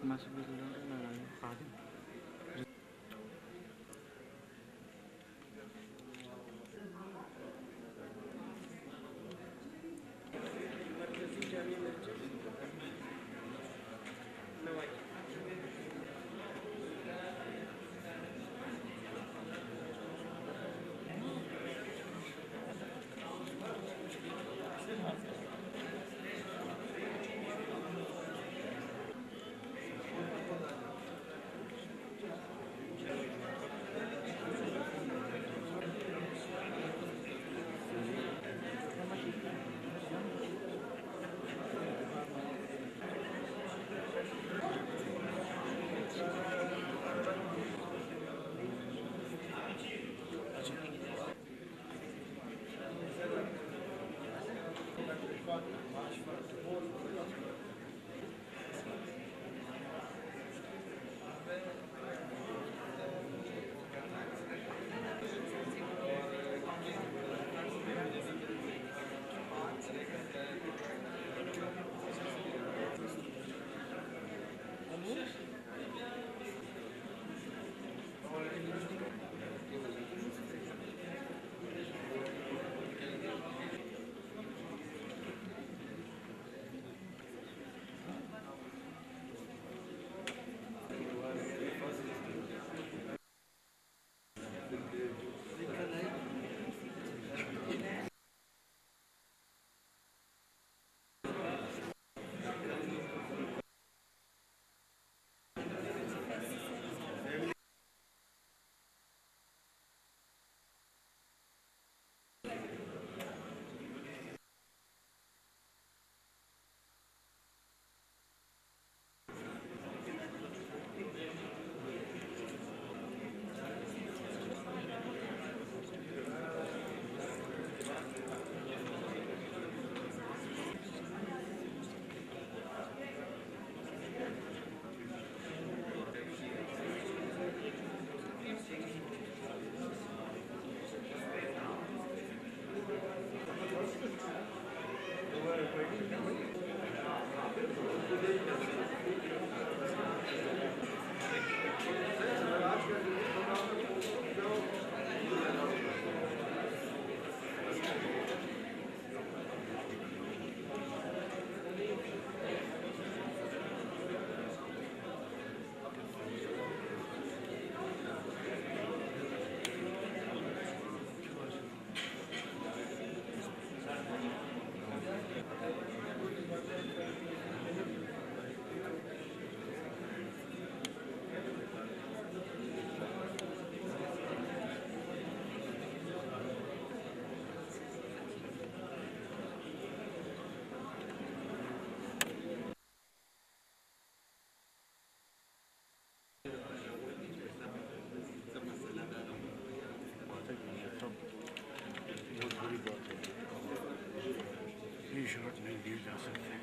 masih bisa nanya paling. Short نہیں دیے جا سکتے.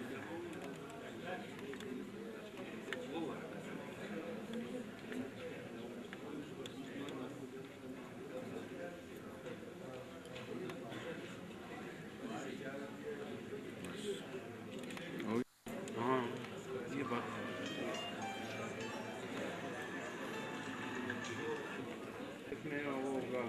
ہاں یہ بات اس میں وہ ہوگا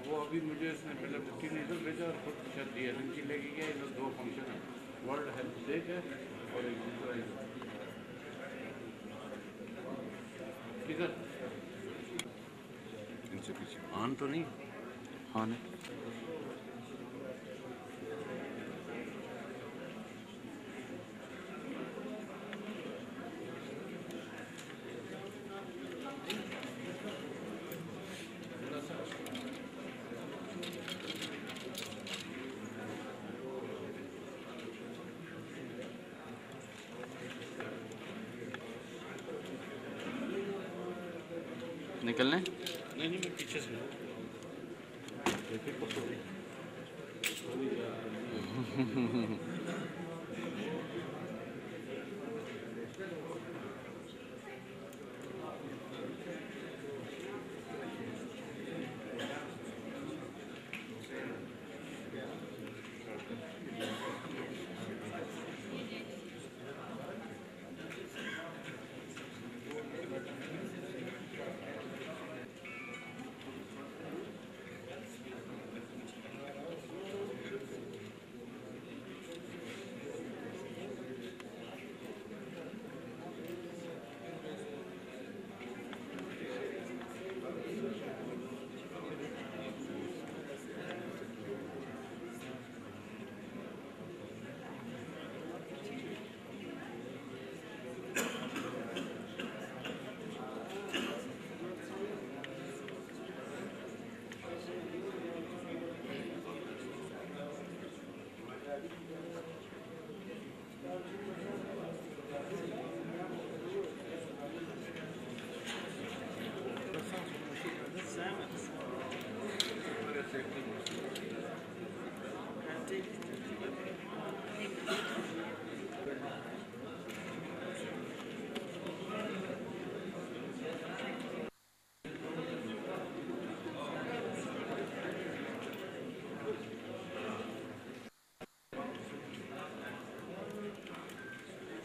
وہ ابھی مجھے اس نے پہلے بکنگ ادھر بھیجا اور خود شاید ڈی ایل این کی لے کے گیا. ادھر دو فنکشن ہیں, ورلڈ ہیلتھ ڈے کا اور ایک دوسرا کدھر ان سے پیچھے آن تو نہیں. ہاں نہیں نکلنے نہیں میں پیچھے سے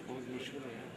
बहुत मुश्किल है यार।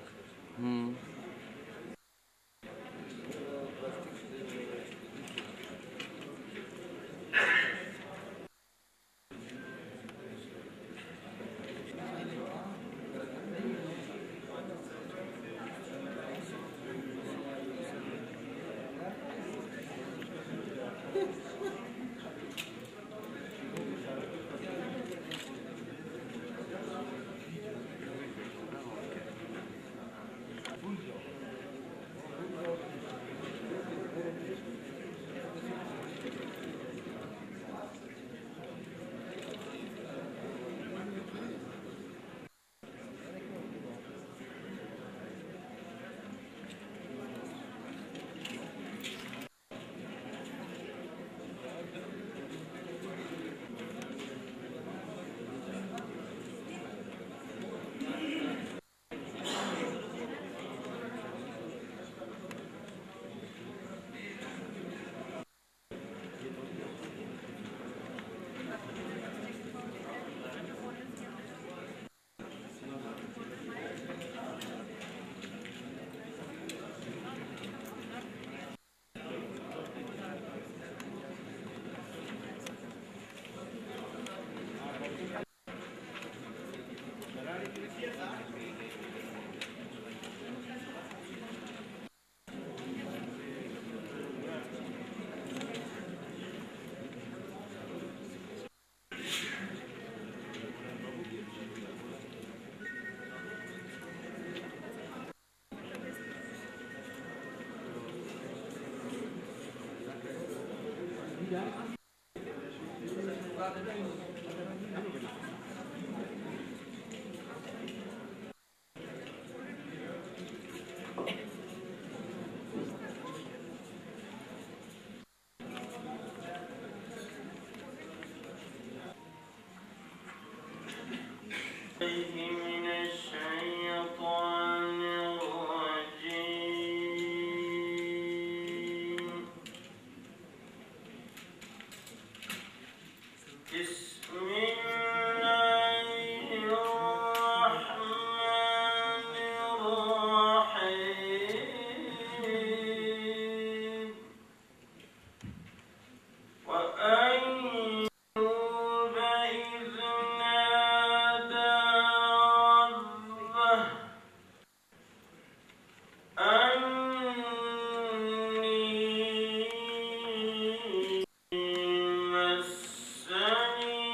من الشيطان الرجيم. بسم الله الرحمن الرحيم. وأيوب إذ نادى ربه أني مسني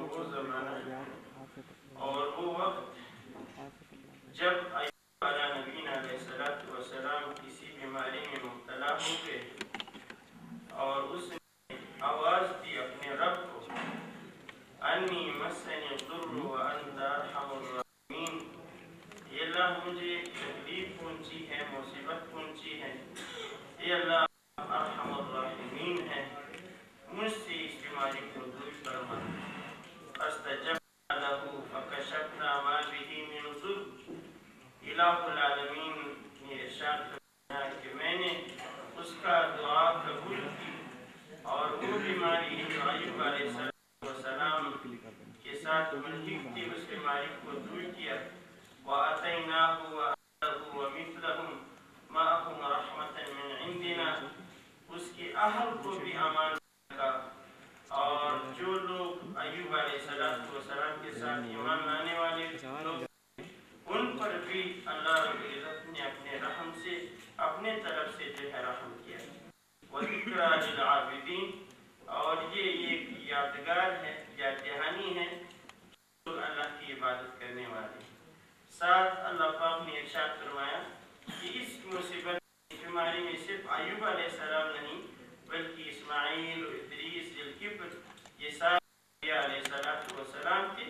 وہ زمانہ اور وہ وقت جب ایوب علیہ نبینا علیہ السلام کسی بیماری میں مبتلا ہو گئے اور اس نے آواز دی اپنے رب کو، انی مسنی الضر وانت ارحم الراحمین، اے اللہ مجھے تکلیف پہنچی ہے، مصیبت پہنچی ہے، اے اللہ ارحم الراحمین ہے، مجھ سے اس بیماری کو دور فرما۔ فاستجبنا له فکشفنا ما به من ضر، الہ العالمین نے ارشاد فرمایا کہ میں نے اس کا دعا قبول کی اور وہ بیماری جو ایوب علیہ السلام کے ساتھ ملحق تھی اس بیماری کو دور کیا۔ وَآتَيْنَاهُ وَأَهْلَهُ وَمِثْلَهُمْ مَعَهُمْ رَحْمَةً مِّنْ عِنْدِنَا، اس کے اہل کو بھی امان رکھا، اور جو لوگ ایوب علیہ السلام کے ساتھ ایمان لانے والے لوگ ان پر بھی اللہ رب العزت نے اپنے رحم سے اپنے طرف سے جو ہے رحم کیا۔ وَذِكْرَى لِلْعَابِدِينَ، اور یہ ایک یادگار ہے، یاد دہانی ہے جو اللہ کی عبادت کرنے والے۔ ساتھ اللہ پاک نے ارشاد فرمایا کہ اس مصیبت اس بیماری میں صرف ایوب علیہ السلام نہیں بلکہ اسماعیل و ادریس ذوالکفل یہ سارے انبیاء علیہ السلام تھے،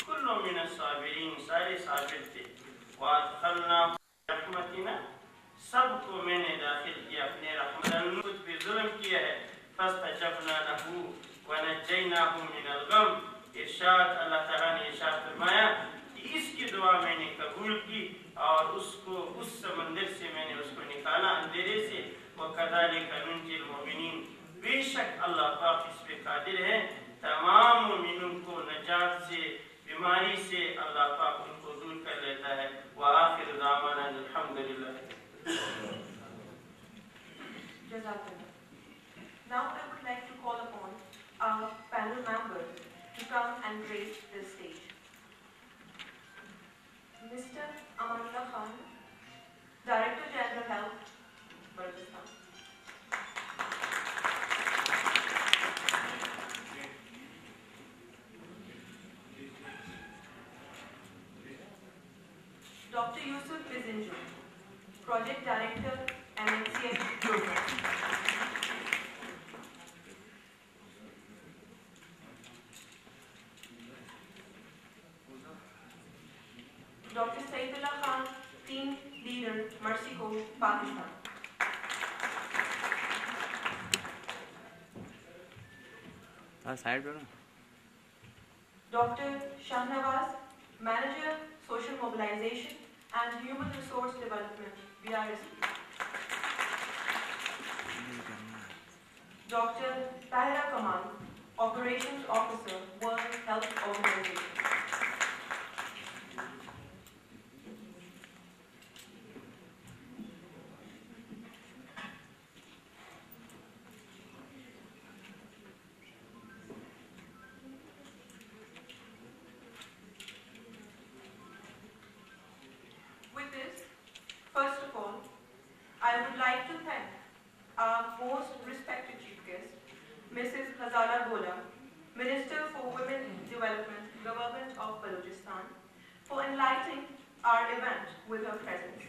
کل من الصابرین سارے صابر تھے۔ وَأَدْخَلْنَاهُمْ رَحْمَتِنَا، سب کو میں نے داخل کیا اپنے رحمت، کچھ بھی ظلم کیا ہے۔ فَاسْتَجَبْنَا لَهُ وَنَجَّيْنَاهُ مِنَ الْغَمِّ، ارشاد اللہ تعالیٰ نے ارشاد فرمایا کہ اس کی دعا میں نے قبول کی اور اس کو اس سمندر سے میں نے اس کو نکالا اندھیرے سے۔ وَكَذَلِكَ نُنْجِي الْمُؤْمِنِينَ، بے شک اللہ پاک اس پہ قادر ہے تمام مومنوں کو نجات سے، بیماری سے اللہ پاک ان کو دور کر لیتا ہے۔ وآخر دعوانا الحمدللہ۔ Jazakallah. Now I would like to call upon our panel members to come and grace the stage. Mr. Amanullah Khan, Director General Health, Balochistan. Dr. Yusuf Bizinju, Project Director, MNCH Program. Dr. Saifullah Khan, Team Leader, Mercy Corps, Pakistan. Side पे ना। Dr. Shahnawaz, Manager, Social Mobilization and Human Resource Development, BRSP. Dr. Tahira Kamal, Operations Officer, World Health Organization. With this, first of all, I would like to thank our most respected chief guest, Mrs. Hazara Gola, Minister for Women Development, Government of Balochistan, for enlightening our event with her presence.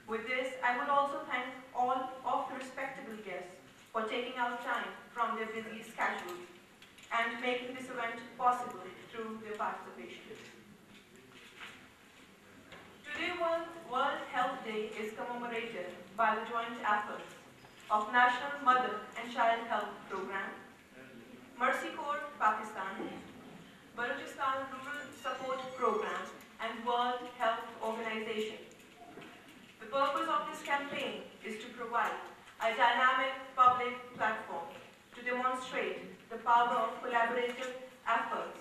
With this, I would also thank all of the respectable guests for taking out time from their busy schedules and making this event possible through their participation. Today, World Health Day is commemorated by the joint efforts of National Mother and Child Health Program, Mercy Corps, Pakistan, Balochistan Rural Support Program, and World Health Organization. The purpose of this campaign is to provide a dynamic public platform to demonstrate the power of collaborative efforts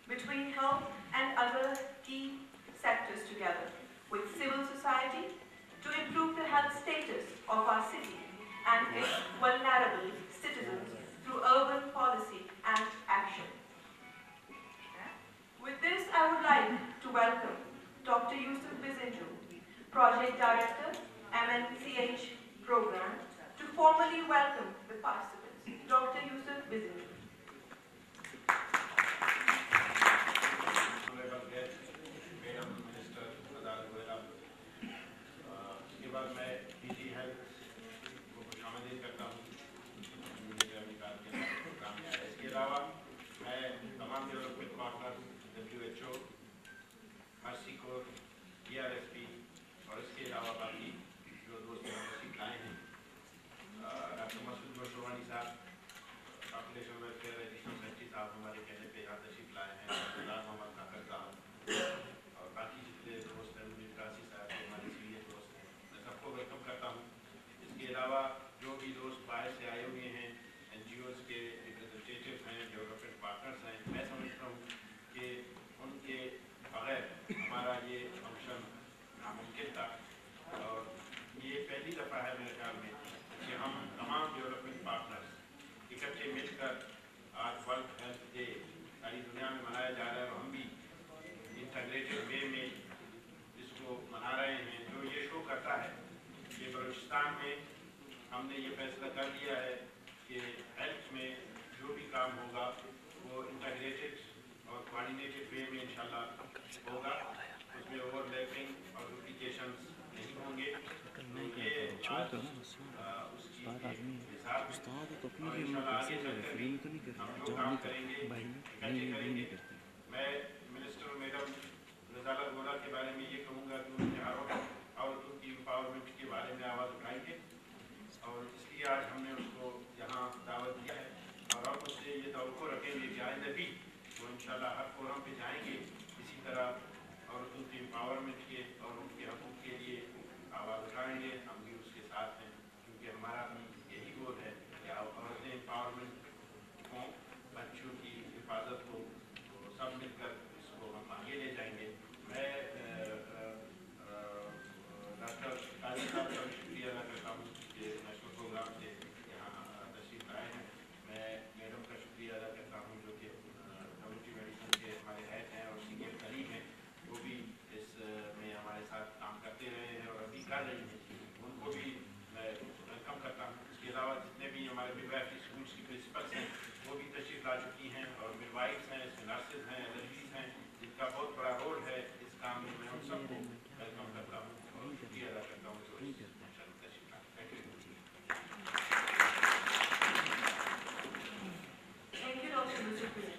between health and other key sectors together with civil society to improve the health status of our city and its vulnerable citizens through urban policy and action. With this, I would like to welcome Dr. Yusuf Bizinju, Project Director, MNCH Program, to formally welcome the participants. Dr. Yusuf Bizinju. پہ یہاں تشریف لائے ہیں، سردار محمد کاکر صاحب اور باقی جتنے دوست ہیں، مجھے کراچی صاحب کے ہمارے سینئر دوست ہیں، میں سب کو ویلکم کرتا ہوں۔ اس کے علاوہ جو بھی دوست باہر سے آئے ہوئے ہیں، NGOs کے ریپرزنٹیٹیو ہیں، ڈیولپمنٹ پارٹنرز ہیں، میں سمجھتا ہوں کہ ان کے بغیر ہمارا یہ فنکشن ناممکن تھا، اور یہ پہلی دفعہ ہے میرے خیال میں کہ ہم تمام ڈیولپمنٹ پارٹنرز اکٹھے مل کر آج ورلڈ ہیلتھ ڈے ساری دنیا میں منایا جا رہا ہے، اور ہم بھی انٹیگریٹڈ وے میں اس کو منا رہے ہیں، جو یہ شو کرتا ہے کہ بلوچستان میں ہم نے یہ فیصلہ کر لیا ہے کہ ہیلتھ میں جو بھی کام ہوگا وہ انٹیگریٹڈ اور کوآرڈینیٹڈ وے میں انشاءاللہ ہوگا، اس میں اوور لیپنگ اور ڈپلیکیشنز نہیں ہوں گے۔ تو یہ آج اس چیز کی مثال ہے، اور انشاءاللہ آگے چل کر بھی ہم جو کام کریں گے اکٹھے کریں گے۔ میں منسٹر میڈم رضالہ گولا کے بارے میں یہ کہوں گا کہ انہوں نے ہر وقت عورتوں کی امپاورمنٹ کے بارے میں آواز اٹھائی ہے، اور اس لیے آج ہم نے اس کو یہاں دعوت دیا ہے، اور ہم اس سے یہ توقع رکھیں گے کہ آئندہ بھی وہ انشاءاللہ ہر فورم پہ جائیں گے، اسی طرح عورتوں کی امپاورمنٹ کے اور ان کے حقوق کے لیے آواز اٹھائیں گے۔ ہم بھی اس کے ساتھ ہیں، کیونکہ ہمارا یہی گول ہے کہ عورتیں امپاورمنٹ ہوں، بچوں کی حفاظت ہو، تو سب مل کر اس کو ہم آگے لے جائیں گے۔ میں ڈاکٹر قاری صاحب کا بھی شکریہ ادا کرتا ہوں کہ نیشنل پروگرام سے یہاں تشریف لائے ہیں۔ میں میڈم کا شکریہ ادا کرتا ہوں جو کہ کمیونٹی میڈیسن کے ہمارے ہیڈ ہیں اور سینئر قریب ہیں، وہ بھی اس میں ہمارے ساتھ کام کرتے رہے ہیں اور ابھی کر رہی ہیں، ان کو بھی میں ویلکم کرتا ہوں۔ اس کے علاوہ جتنے بھی ہمارے midwifery اسکولس کی پرنسپلس ہیں وہ بھی تشریف لا چکی ہیں، اور midwives ہیں، نرسز ہیں، LLBs ہیں، جن کا بہت بڑا رول ہے اس کام میں۔ میں ان سب کو ویلکم کرتا ہوں اور شکریہ ادا کرتا ہوں جو اس فنکشن میں تشریف لائے۔ Thank you, Dr. Mr. Pillai.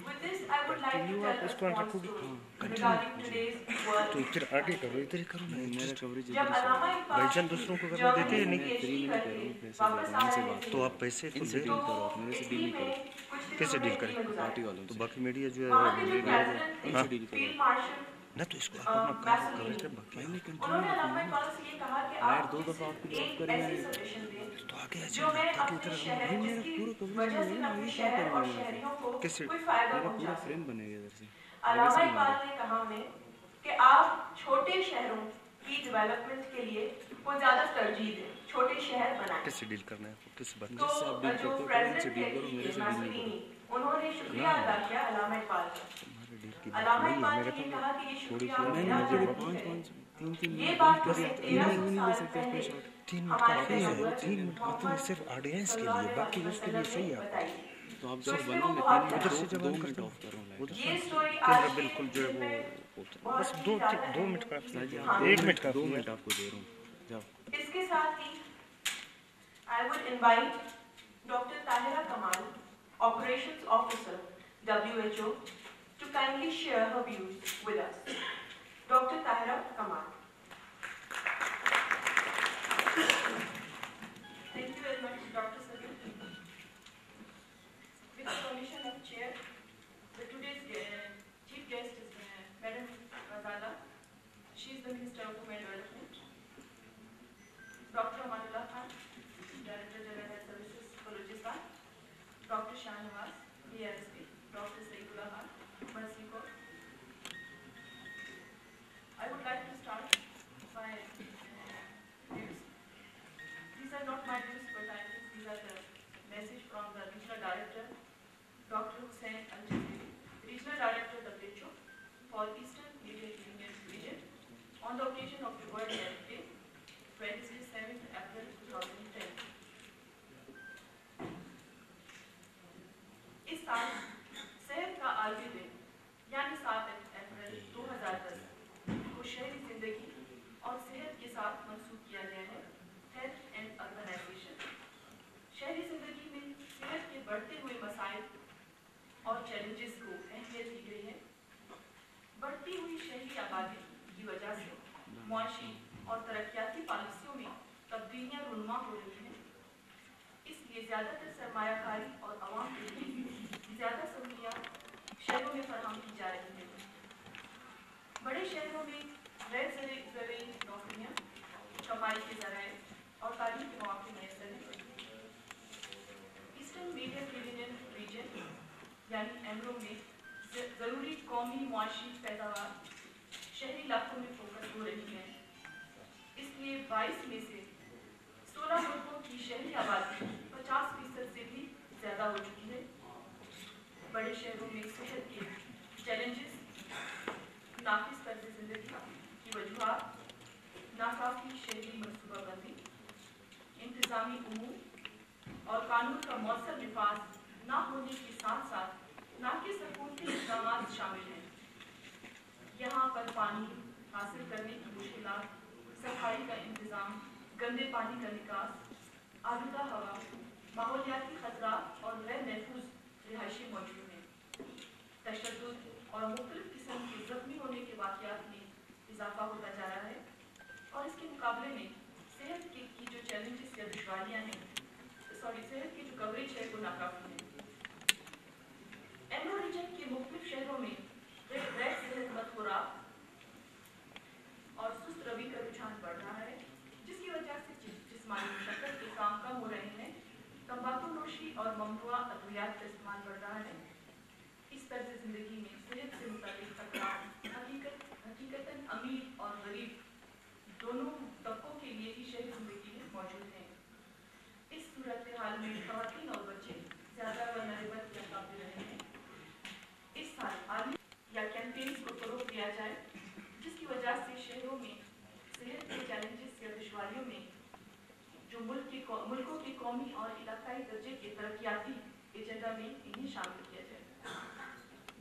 With this, I would like to tell a small story regarding today's world. تو پھر آگے کرو، ادھر ہی کرو نا۔ میرا کوریج جب علامہ بھائی اقبال جان دوسروں کو کرنے دیتے ہیں نہیں؟ فری میں نہیں کر رہا ہوں، پیسے واپس آ رہے تھے، تو آپ پیسے ان خود سے دے ڈیل دو، کرو، آپ میرے سے ڈیل نہیں کرو، کیسے ڈیل کریں؟ پارٹی والوں تو سے باقی میڈیا جو وہاں کے جو ہے پریزیڈنٹ ان سے ڈیل فیلڈ کرو۔ مارشل نہ تو اس کو آپ اپنا کوریج کر باقی انہوں نے علامہ اقبال سے یہ کہا کہ آپ دو دفعہ آپ کی بات ایک کری میں ایسی نے، سجیشن دیں تو آگے آ جو جائیں میں تاکہ اپنے ادھر شہر ہم جس کی پورا کوریج وجہ سے میں اپنے شہر اور شہریوں کو کیسے کوئی فائدہ میرا پہنچا پورا سکوں۔ فریم بنے گا ادھر سے۔ علامہ اقبال نے کہا ہمیں کہ آپ چھوٹے شہروں کی ڈیولپمنٹ کے لیے وہ زیادہ ترجیح دیں، چھوٹے شہر بنائیں۔ کیسے ڈیل کرنا ہے، کس بات تو جس سے آپ ڈیل جو کرتے ہو ان سے پریزیڈنٹ ڈیل تھے کرو، میرے سے ڈیل نہیں کرو۔ میسولینی، انہوں نے شکریہ ادا کیا علامہ اقبال کا۔ تمہارے ڈیل کی بات علامہ وہی ہے، اقبال میں نے کہتا یہ ہوں کہا کہ یہ تھوڑی شکریہ سی میں نے میرا آپ کو نہیں ہے۔ پانچ تین یہ منٹ بات کر ہمیں دیا، 1300 نہیں لے سال سکتے پہلے اپنے شاٹ۔ 3 منٹ ہمارے کافی ہے، پیغمبر 3 منٹ کافی ہے صرف آڈینس کے لیے، باقی اس کے لیے صحیح ہے آپ بتائی۔ تو آپ تو جب اس میں بنو وہ میں بہت 3 ادھر سے منٹ جب 2 آن منٹ کرتے آف کروں وہ لائٹ۔ یہ سٹوری کیمرہ آج بالکل جو ہے وہ ہوتا ہے، بس بہت ہی 2 زیادہ منٹ کافی سر جی ہے، آپ 1 منٹ 2 کافی ہے۔ منٹ آپ کو دے رہا ہوں، جاؤ۔ اس کے ساتھ ہی I would invite Dr. Tahira Kamal, Operations Officer, WHO, to kindly share her views with us. Dr. Tahira Kamal. Thank you very much, Dr. Salim. With the permission of Chair, today's chief guest is Madam Razala. She is the Minister of Women Development. Dr. Amanullah Khan, Director General Health Services, Balochistan. Dr. Shahnawaz, DRSP. Dr. Saifullah Khan, Mercy Court. I would like to start by views. These are not my views, but I think these are the message from the Regional Director, Dr. Hussain Al-Jaziri, Regional Director WHO for Eastern Median Union Region, on the occasion of the World Health Day, 27th April 2010. اس سال صحت کا عالمی دن یعنی 7 April 2010 کو شہری زندگی اور صحت کے ساتھ منسوخ کیا گیا ہے۔ ہیلتھ اینڈ اربنائزیشن، شہری زندگی میں صحت کے بڑھتے ہوئے مسائل اور چیلنجز کو اہمیت دی گئی ہے۔ بڑھتی ہوئی شہری آبادی کی وجہ سے معاشی اور ترقیاتی پالیسیوں میں تبدیلیاں رونما ہو رہی ہیں، اس لیے زیادہ تر سرمایہ کاری اور عوام کے لیے ज़्यादा सहूलियात शहरों में फराहम की जा रही हैं। बड़े शहरों में गैर ज़रूरी नौकरियाँ, कमाई के ज़राए और तालीम के मौके मैसर हैं। ईस्टर्न मेडिटेरेनियन रीजन यानी एमरो में ज़रूरी कौमी मुआशी पैदावार शहरी इलाकों में फोकस हो रही है। इसलिए 22 में से 16 मुल्कों की शहरी आबादी 50% से भी ज़्यादा हो चुकी है। बड़े शहरों में सेहत के चैलेंजेस, नाक़िस तर्ज़ ज़िंदगी की वजूहात, नाकाफ़ी शहरी मनसूबाबंदी, इंतज़ामी उमूर और कानून का मौसर नफाज ना होने के साथ साथ नाक़िस हुकूमती इक़दामात शामिल हैं। यहाँ पर पानी हासिल करने की मुश्किलात, सफाई का इंतज़ाम, गंदे पानी का निकास, आलूदा हवा, माहौलियाती खतरा और गैर महफूज रिहायशें मौजूद हैं। तशद्दुद और मुख्तलिफ किस्म के ज़ख्मी होने के वाक़यात में इजाफा होता जा रहा है और इसके मुकाबले में सेहत की जो चैलेंजेस या दुश्वारियाँ हैं, सेहत की जो कवरेज है वो नाकाफ़ी है। एमरो रीजन के मुख्तलिफ शहरों में गैर सेहतमंद खुराक और सुस्त रवि का रुझान बढ़ रहा है, जिसकी वजह से जिस्मानी मशक्क़त के काम कम हो रहे हैं। तंबाकू नोशी और ममनुआ अद्वियात का इस्तेमाल बढ़ रहा है। इस तर्ज़ ज़िंदगी में सेहत से मुताल्लिक़ खतरा हकीकतन अमीर और गरीब दोनों तबकों के लिए ही शहरी ज़िंदगी में मौजूद हैं। इस सूरत हाल में ख़वातीन और बच्चे ज़्यादा वल्नरेबल या काबिल रहे हैं। इस साल आलमी या कैंपेन्स को फ़रोग़ दिया जाए, जिसकी वजह से शहरों में सेहत के चैलेंजेस या दुश्वारियों में जो मुल्कों के कौमी और इलाकाई दर्जे के तरक्याती एजेंडा में इन्हें शामिल किया जाए।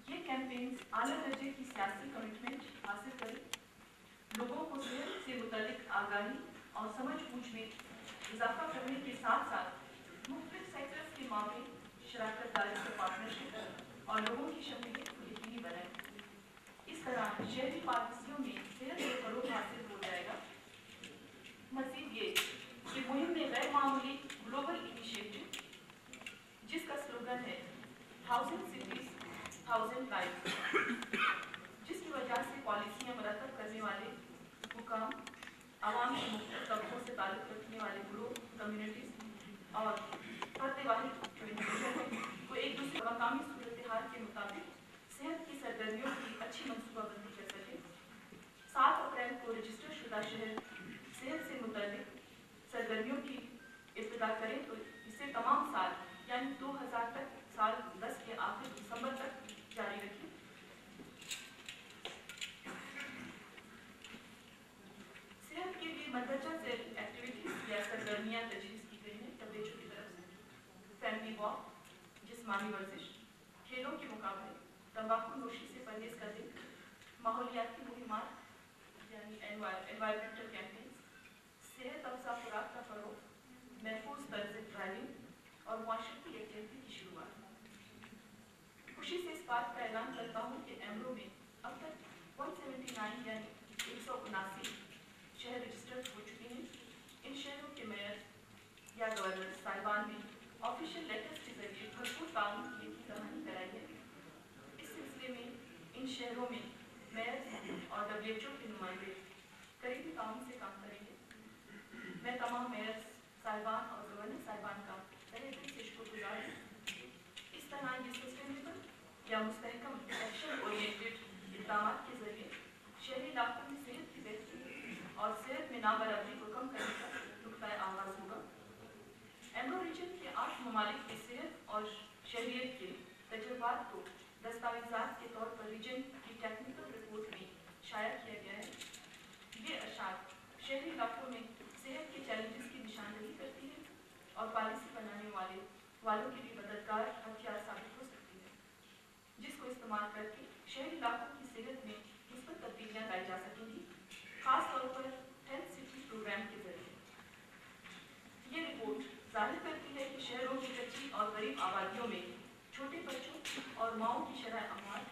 ये कैंपेन्स आला दर्जे की सियासी कमिटमेंट हासिल करें, लोगों को सेहत से मुताल्लिक़ आगाही और समझ बूझ में इजाफा करने के साथ साथ मुख्तलिफ सेक्टर्स के मामले शराकत दारी से पार्टनरशिप और लोगों की शमूलियत को यकीनी बनाएं। इस तरह शहरी पॉलिसियों में सेहत से फ़रोग़ हासिल हो जाएगा। मज़ीद ये कि मुहिम में गैर मामूली ग्लोबल इनिशिएटिव, जिसका स्लोगन है 1000 cities 1000 lives, जिसकी वजह से पॉलिसियाँ मरतब करने वाले हुकाम, आवाम के मुख्तलिफ तबकों से ताल्लुक़ रखने वाले ग्रुप, कम्युनिटीज़ और फर्द वाहिद जो इंडिविजुअल हैं, वो एक दूसरे मकामी सूरत हाल के मुताबिक सेहत की सरगर्मियों की अच्छी मनसूबाबंदी कर सकें। 7 अप्रैल को रजिस्टर शुदा शहर सेहत से मुताल्लिक़ सरगर्मियों की इब्तिदा करें तो इसे तमाम साल यानी 2000 तक, साल 10 के आखिर दिसंबर तक जारी रखें। सेहत के लिए मंदरजा से एक्टिविटीज़ या सरगर्मियाँ तजवीज़ की गई हैं WHO की तरफ से। फैमिली वॉक, जिस्मानी वर्जिश, खेलों के मुकाबले, तंबाकू नोशी से परहेज़ करने, माहौलियाती मुहिमात यानी एनवायरमेंटल कैंपेन्स, सेहत अफ़ज़ा खुराक का फ़रोग़, महफूज तर्ज़ ड्राइविंग और मुआशरती यकजहती की शुरुआत। खुशी से इस बात का ऐलान करता हूँ कि एमरो में अब तक 179 यानी 179 शहर रजिस्टर्ड हो चुके हैं। इन शहरों के मेयर या गवर्नर साहिबान ने ऑफिशियल लेटर्स के जरिए भरपूर ताउन की यकीन कराई है। इस सिलसिले में इन शहरों में मेयर और WHO के नुमाइंदे करीबी ताउन से काम करेंगे। मैं तमाम मेयर साहिबान और गवर्नर साहिबान का तहे दिल से शुक्रगुजार हूँ। इस तरह ये सस्टेनेबल या मुस्तहकम एक्शन ओरिएंटेड इक़दामात के जरिए शहरी इलाकों में सेहत की बेहतरी और सेहत में नाबराबरी को कम करने का नुक्ता आगाज़ होगा। एमरो रीजन के 8 ममालिक की सेहत और शहरियत के तजुर्बात को दस्तावेज़ात के तौर पर रीजन की टेक्निकल रिपोर्ट में शाया किया गया है। ये अशात शहरी इलाकों में सेहत के चैलेंजेस की निशानदही करती है और पॉलिसी बनाने वालों के लिए मददगार हथियार साबित हो सकती है, जिसको इस्तेमाल करके शहरी इलाकों की सेहत में मुस्बत तब्दीलियाँ लाई जा सकेंगी, खास तौर पर हेल्थ सिटी प्रोग्राम के जरिए। ये रिपोर्ट जाहिर करती है कि शहरों की कच्ची और गरीब आबादियों में छोटे बच्चों और माओं की शरह अमवात,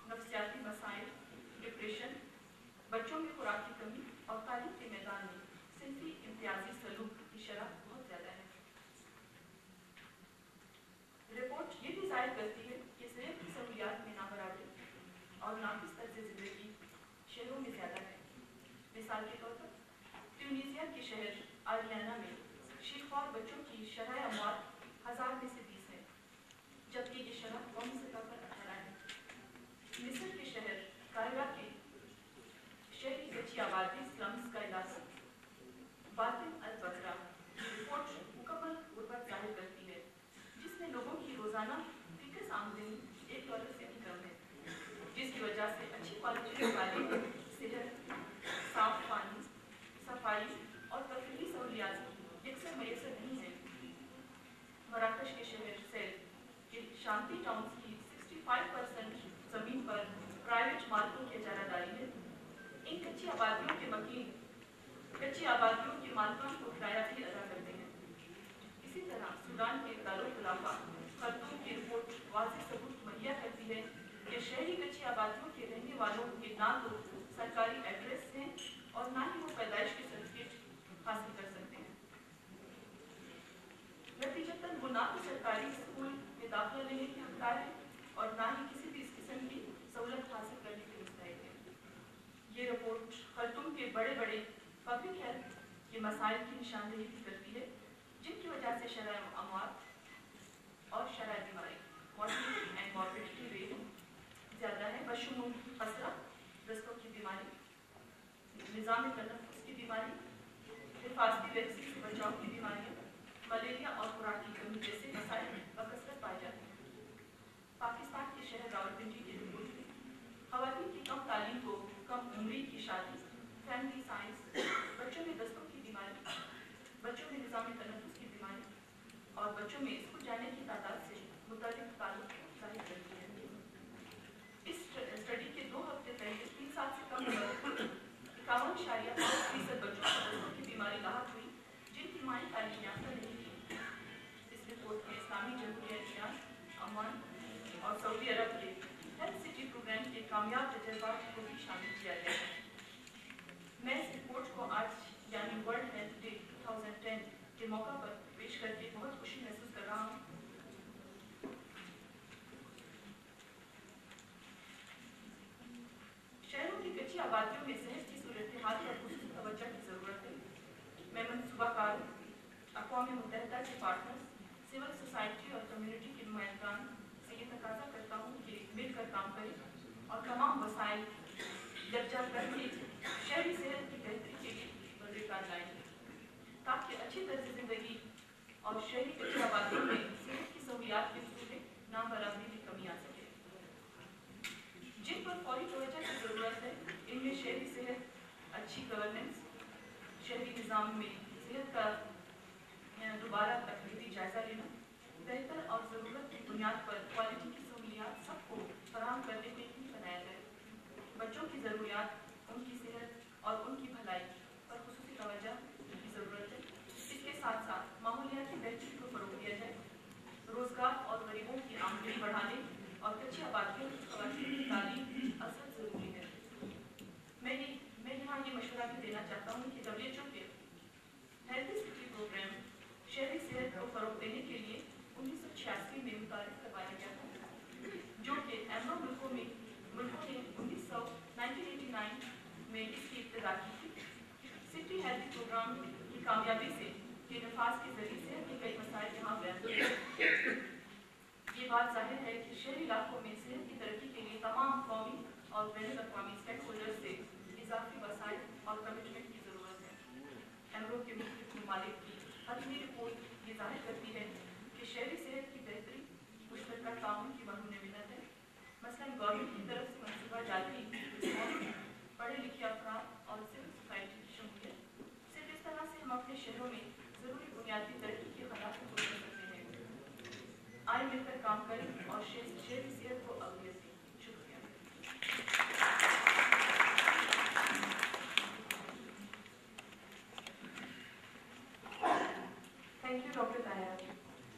नफ्सियाती मसाइल, डिप्रेशन, बच्चों में खुराक की कमी और तालीम के मैदान में सिंफी इम्तियाजी सलूक की शरह बहुत ज़्यादा है। रिपोर्ट مثال کے طور پر ٹیونیزیا کے شہر آریانہ میں شیخوار بچوں کی شرح اموات 1000 میں سے 20 ہے، جبکہ یہ شرح قومی سطح پر 18 ہے۔ مصر کے شہر قاہرہ کے شہری کچی آبادی سلمز کا علاقہ باطن البصرہ رپورٹ مکمل غربت ظاہر کرتی ہے، جس میں لوگوں کی روزانہ فکس آمدنی $1 سے بھی کم ہے، جس کی وجہ سے اچھی کوالٹی کی تعلیم، صحت، صاف پانی، صفائی اور تفریحی سہولیات یکسر میسر نہیں ہیں۔ مراکش کے شہر سیل کے شانتی ٹاؤنز کی 65% زمین پر پرائیویٹ مالکوں کی اجارہ داری ہے۔ ان کچی آبادیوں کے مالکان کو کرایہ بھی ادا کرتے ہیں۔ اسی طرح سودان کے دارالخلافہ خرطوم کی رپورٹ واضح ثبوت مہیا کرتی ہے کہ شہری کچی آبادیوں کے رہنے والوں کے نہ تو سرکاری ایڈریس ہیں اور نہ ہی وہ پیدائش کی سرٹیفکیٹ حاصل کر سکتے ہیں۔ نتیجتاً وہ نہ تو سرکاری اسکول میں داخلہ لینے کے حقدار ہیں اور نہ ہی کسی بھی اس قسم کی سہولت حاصل کرنے کے مستحق ہیں۔ یہ رپورٹ خرطوم کے بڑے پبلک ہیلتھ کے مسائل کی نشاندہی بھی کرتی ہے، جن کی وجہ سے شرح اموات اور شرح بیماری مورٹیلٹی اینڈ موربیڈٹی ریٹ زیادہ ہے، بشمول خسرہ، دستوں کی بیماری، نظام تنفس کی بیماری، حفاظتی ویکسین سے بچاؤ کی بیماریاں، ملیریا اور خوراک کی کمی جیسے مسائل بکثرت پائے جاتے ہیں۔ پاکستان کے شہر راولپنڈی کے رپورٹ میں خواتین کی کم تعلیم کو کم عمری کی شادی، فیملی سائنس، بچوں میں دستوں کی بیماری، بچوں میں نظام تنفس کی بیماری اور بچوں میں اسکول جانے کی تعداد سے متعلق تعلق ظاہر کرتی ہے۔ اس اسٹڈی کے 2 ہفتے پہلے 3 سال سے کم عمر 51.5% بچوں کو دستوں کی بیماری لاحق ہوئی، جن کی مائیں تعلیم یافتہ نہیں تھیں۔ اس رپورٹ میں اسلامی جمہوریہ ایران، عمان اور سعودی عرب کے ہیلتھ سٹی پروگرام کے کامیاب تجربات کو بھی شامل کیا گیا ہے۔ میں اس رپورٹ کو آج یعنی ورلڈ ہیلتھ ڈے 2010 کے موقع پر پیش کر کے بہت خوشی محسوس کر رہا ہوں۔ شہروں کی کچی آبادیوں میں صحت کی صورتحال پر خصوصی توجہ کی ضرورت ہے۔ میں منصوبہ کاروں، اقوام متحدہ کے پارٹنرز، سول سوسائٹی اور کمیونٹی کے نمائندگان سے یہ تقاضا کرتا ہوں کہ مل کر کام کریں اور تمام وسائل یکجا کر کے شہری صحت کی بہتری کے لیے بڑے کار لائیں، تاکہ اچھی طرز زندگی اور شہری کچی آبادیوں میں صحت کی سہولیات کے حصول میں نابرابری میں کمی آ سکے۔ جن پر فوری توجہ کی ضرورت ہے ان میں شہری صحت، اچھی گورننس، شہری نظام میں صحت کا دوبارہ تقریبی جائزہ لینا، بہتر اور ضرورت کی بنیاد پر کوالٹی کی سہولیات سب کو فراہم کرنے کو یقینی بنایا جائے۔ بچوں کی ضروریات، ان کی صحت اور ان کی بھلائی پر خصوصی توجہ کی ضرورت ہے۔ اس کے ساتھ ساتھ ماحولیاتی بہتری کو فروغ دیا جائے۔ روزگار اور غریبوں کی آمدنی بڑھانے اور کچی آبادیوں کی خواتین کی تعلیم اصل ضروری ہے۔ میں یہاں یہ مشورہ بھی دینا چاہتا ہوں کہ WHO کے ہیلتھ سٹی پروگرام شہری صحت کو فروغ دینے کے لیے 1986 میں متعارف کروایا گیا تھا، جو کہ ایمرو ملکوں نے 1989 میں اس کی ابتدا کی تھی۔ سٹی ہیلتھ پروگرام کی کامیابی سے کے نفاذ کے ذریعے صحت کے کئی مسائل یہاں بیان ہوئے۔ یہ بات ظاہر ہے کہ شہری علاقوں میں صحت کی ترقی کے لیے تمام قومی اور بین الاقوامی اسٹیک ہولڈر سے اضافی وسائل اور کمٹمنٹ کی ضرورت ہے۔ ایمرو کے مختلف ممالک کی حتمی رپورٹ یہ ظاہر کرتی ہے کہ شہری صحت کی بہتری مشترکہ تعاون کی مرہون منت ہے۔ مثلاً گورنمنٹ کی طرف سے منصوبہ جاتی پڑھے لکھے افراد اور سول سوسائٹی کی شمولیت، صرف اس طرح سے ہم اپنے شہروں میں ضروری بنیادی ترقی کے خلاف کو کر سکتے ہیں۔ آئے مل کر کام کریں اور شہری صحت کو اولویت دیں۔ شکریہ۔ Thank you, Dr. Tayar.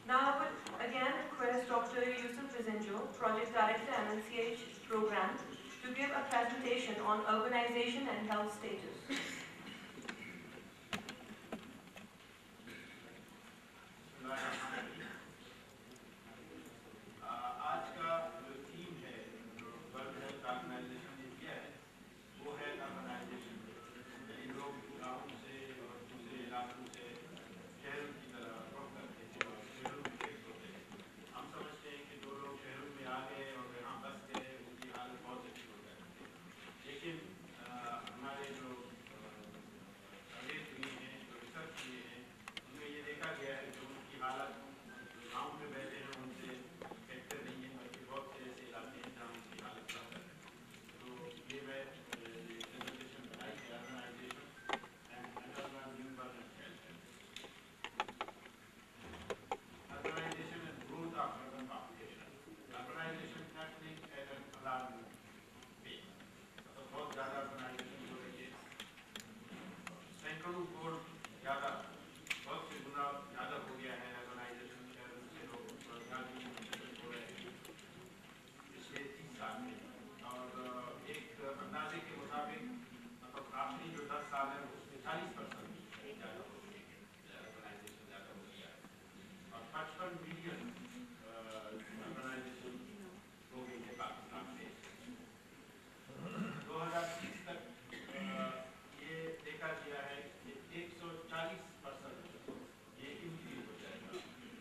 Now I would again request Dr. Yusuf Bizenjo, Project Director, MNCH Program, to give a presentation on urbanization and health status. آج کا جو تھیم ہے ورلڈ ہیلتھ آرگنائزیشن نے کیا ہے وہ ہے اربنائزیشن، पे मतलब बहुत ज़्यादा अर्बनाइजेशन हो रही है, सैकड़ों करोड़ ज़्यादा, बहुत से गुना ज़्यादा हो गया है अर्बनाइजेशन, शहरों से लोग रोजगार की मुश्किल हो रहे हैं पिछले 30 साल में। और एक अंदाजे के मुताबिक मतलब आखिरी जो 10 साल है उसमें 40% ज़्यादा हो गया है, अर्बनाइजेशन ज़्यादा हो गया है और 55 मिलियन अर्बनाइजेशन हो गई है पाकिस्तान में। 2030 तक ये देखा गया है कि 140% ये इंक्रीज हो जाएगा,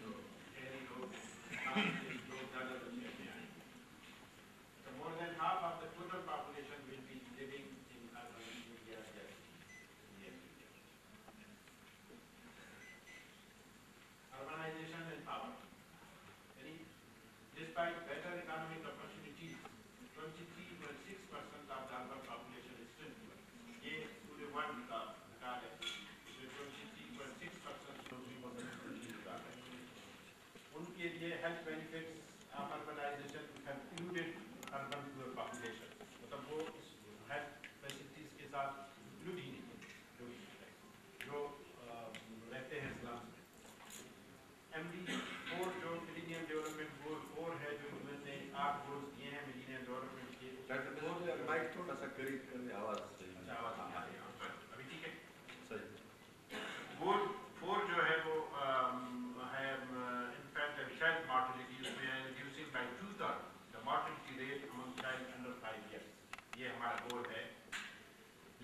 जो शहरी लोग ज़्यादा शहर में आएंगे। So more than half of the total population will be living in urban areas. Urbanization and power. Despite better economic opportunities, 23.6% of the urban population is still poor. ये पूरे वर्ल्ड का रिकॉर्ड है, जो 23.6% रिकॉर्ड है। उनके लिए health benefits of urbanisation included urban poor population, मतलब वो हेल्थ फैसिलिटीज के साथ इंक्लूड ही नहीं है जो रहते हैं इस्लाम में। MD4 जो मिलेनियम डेवलपमेंट गोल 4 है, जो इन्होंने 8 गोल्स दिए हैं मिलेनियम डेवलपमेंट के। माइक थोड़ा सा करीब करने, आवाज़ सही अच्छा आवाज़ नहीं आ रही है, अभी ठीक है सही। गोल 4 जो है वो है इनफैक्ट चाइल्ड मॉर्टेलिटी, उसमें है reducing by 2/3 the mortality rate among child under 5 years, ये हमारा गोल है।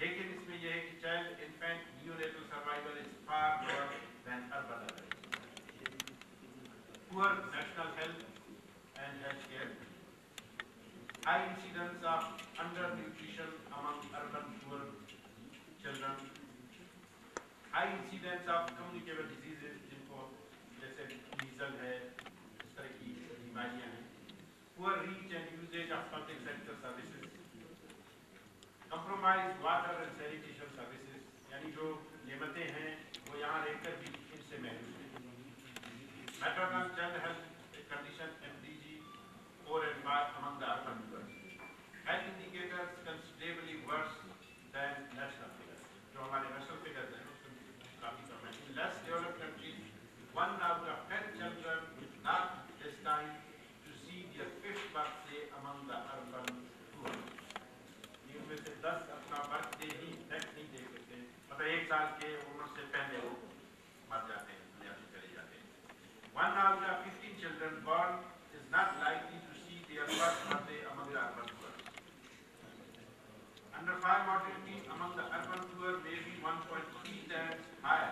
लेकिन इसमें यह है कि child infant neonatal survival is far lower than urban average. Poor national health and health care, high incidence of undernutrition among urban poor children, high incidence of communicable diseases जिनको जैसे मीजल है, इस तरह की बीमारियां हैं, poor reach and usage of public sector services, compromised water and sanitation services, यानी जो नियमतें हैं वो यहाँ रहकर भी इनसे महसूस हैं। Maternal child health condition MDG 4 and 5 among the urban poor. Health indicators considerably worse than national figures. जो हमारे national figures हैं उसमें काफी कम है। In less developed countries, 1 out of 10 children is not destined to see their 5th birthday among the urban poor. इनमें से 10 अपना birthday ही next नहीं देख सकते, मतलब 1 साल के उम्र से पहले वो मर जाते हैं, दुनिया से चले जाते हैं। 1 out of 15 children born is not likely to see their first birthday among the urban poor. Under 5 mortality among the urban poor may be 1.3 times higher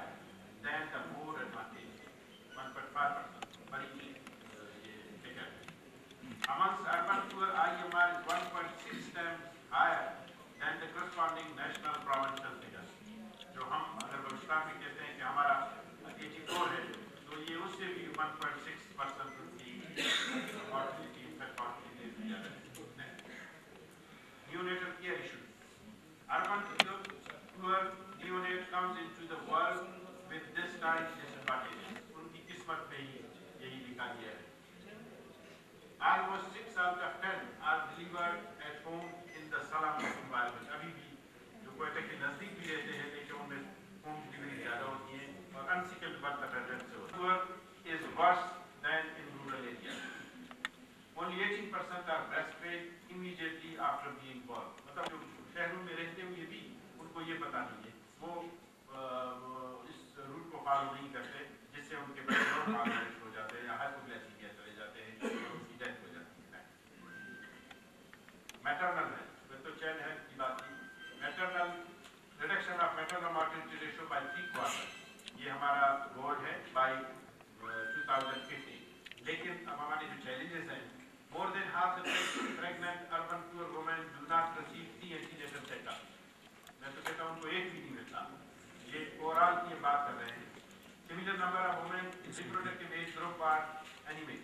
than the more advantaged, 1.5%. बड़ी ये figure है। Amongst urban poor, IMR is 1.6 times higher than the corresponding national provincial figures. जो हम अगर बलूचिस्तान में कहते हैं कि हमारा 84 है, तो ये उससे भी 1.6% की mortality ज़्यादा है। Neonatal care issues. Urban poor neonate comes into the world with this kind disadvantages. उनकी किस्मत में ही यही लिखा गया है। Almost 6 out of 10 are delivered at home in the slum environment. अभी भी जो क्वेटा के नजदीक भी रहते हैं, लेकिन उनमें होम डिलीवरी ज़्यादा होती है और unskilled birth attendants से होती है। Poor is worse than in rural areas. Only 18% are breastfed immediately after being born. मतलब जो शहरों में रहते हुए भी उनको ये पता नहीं है, वो इस रूट को फॉलो नहीं करते, जिससे उनके बच्चे मालनरिश हो जाते हैं या हाइपोग्लाइसीमिया चले जाते हैं, उनकी डेथ हो जाती है। मैटरनल हेल्थ, तो चाइल्ड हेल्थ की बात की। Maternal reduction of maternal mortality ratio by 3/4, ये हमारा गोल है बाय 2050। लेकिन अब हमारे जो चैलेंजेस हैं, more than half the pregnant urban poor women do not receive the antenatal checkup. मैं तो कहता हूँ उनको एक भी नहीं मिलता, ये ओवरऑल की बात कर रहे हैं। Similar number of women in reproductive age group are anemic,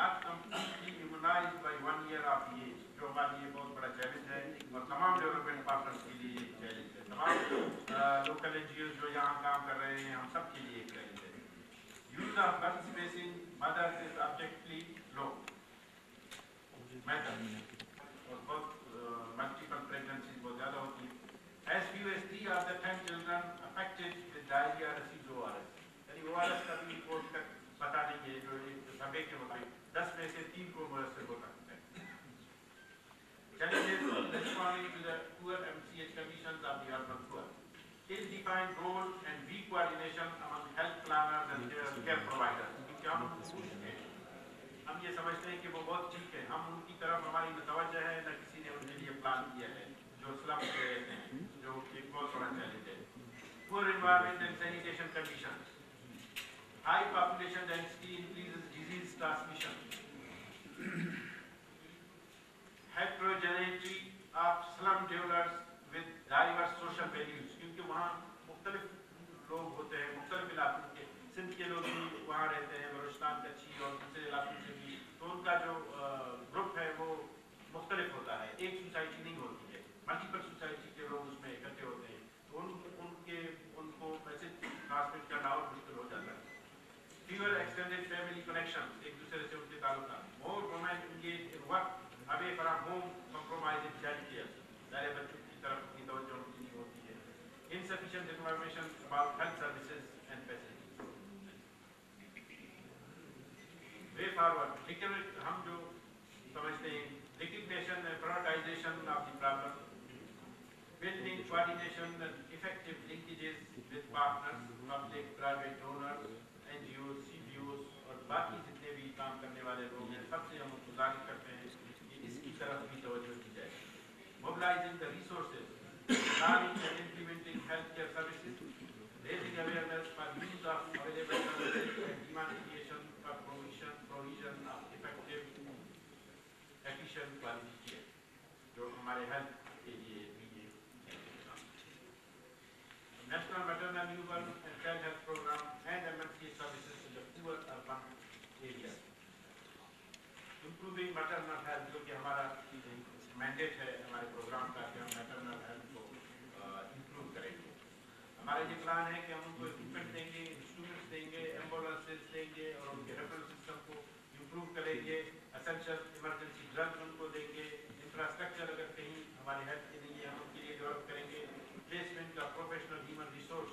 not completely immunized by 1 year of age, जो हमारे लिए बहुत बड़ा चैलेंज है और तमाम डेवलपमेंट पार्टनर्स के लिए एक चैलेंज है। तमाम लोकल NGOs जो यहाँ काम कर रहे हैं, हम सब के लिए एक चैलेंज है। Use of birth spacing mothers is objectively low. सर्वे के मुताबिक 10 में से 3 को मुयस्सर हो सकते हैं। Challenges in responding to the poor MCH conditions of the urban poor. Ill-defined role and weak coordination among health planners and their care providers. क्या हम ये समझते हैं कि वो बहुत ठीक है, हम उनकी तरफ हमारी मुतवज्जह है, न किसी ने उनके लिए प्लान किया है, जो स्लम में रहते हैं, जो एक बहुत बड़ा चैलेंज है। Poor environment and sanitation conditions. High population density increases disease transmission. Heterogeneity of slum dwellers with diverse social values, क्योंकि वहाँ मुख्तलिफ लोग होते हैं, मुख्तलिफ इलाकों के, सिंध के लोग भी वहाँ रहते हैं, बलूचिस्तान कच्ची और दूसरे इलाकों से भी, तो उनका जो ग्रुप है वो मुख्तलिफ होता है, एक सोसाइटी नहीं होती है, मल्टीपल सोसाइटी के लोग उसमें इकट्ठे होते हैं, तो उनको मैसेज ट्रांसमिट करना और मुश्किल हो जाता है। Fewer extended family connections, एक दूसरे से उनके ताल्लुकात, more women engaged in work away from home, compromising child care, सारे बच्चों की तरफ अपनी तवज्जो उनकी नहीं होती है। Insufficient information about health services and facilities. Way forward, हम जो समझते हैं, recognition and prioritization of the problem, building coordination and effective linkages with partners, public, private donors, NGOs, CBOs और बाकी जितने भी काम करने वाले लोग हैं, सबसे हम गुजारिश करते हैं कि इसकी तरफ भी तवज्जो दी जाए। Mobilizing the resources, planning and implementing healthcare services, raising awareness for use of available services and demand creation for provision of effective, efficient quality care, जो हमारे health के लिए भी National Maternal Newborn and Child Health Program and MMCH services in the poor urban areas. Improving maternal health, जो कि हमारा mandate है हमारे प्रोग्राम का, कि हम मैटरनल हेल्थ को इम्प्रूव करेंगे। हमारा ये प्लान है कि हम उनको इक्विपमेंट देंगे, इंस्ट्रूमेंट्स देंगे, एम्बुलेंसेस देंगे और उनके रेफरल सिस्टम को इम्प्रूव करेंगे, एसेंशियल इमरजेंसी ड्रग्स उनको देंगे, इंफ्रास्ट्रक्चर अगर कहीं हमारे हेल्थ के लिए हम उनके लिए डेवलप करेंगे, प्लेसमेंट का प्रोफेशनल ह्यूमन रिसोर्स,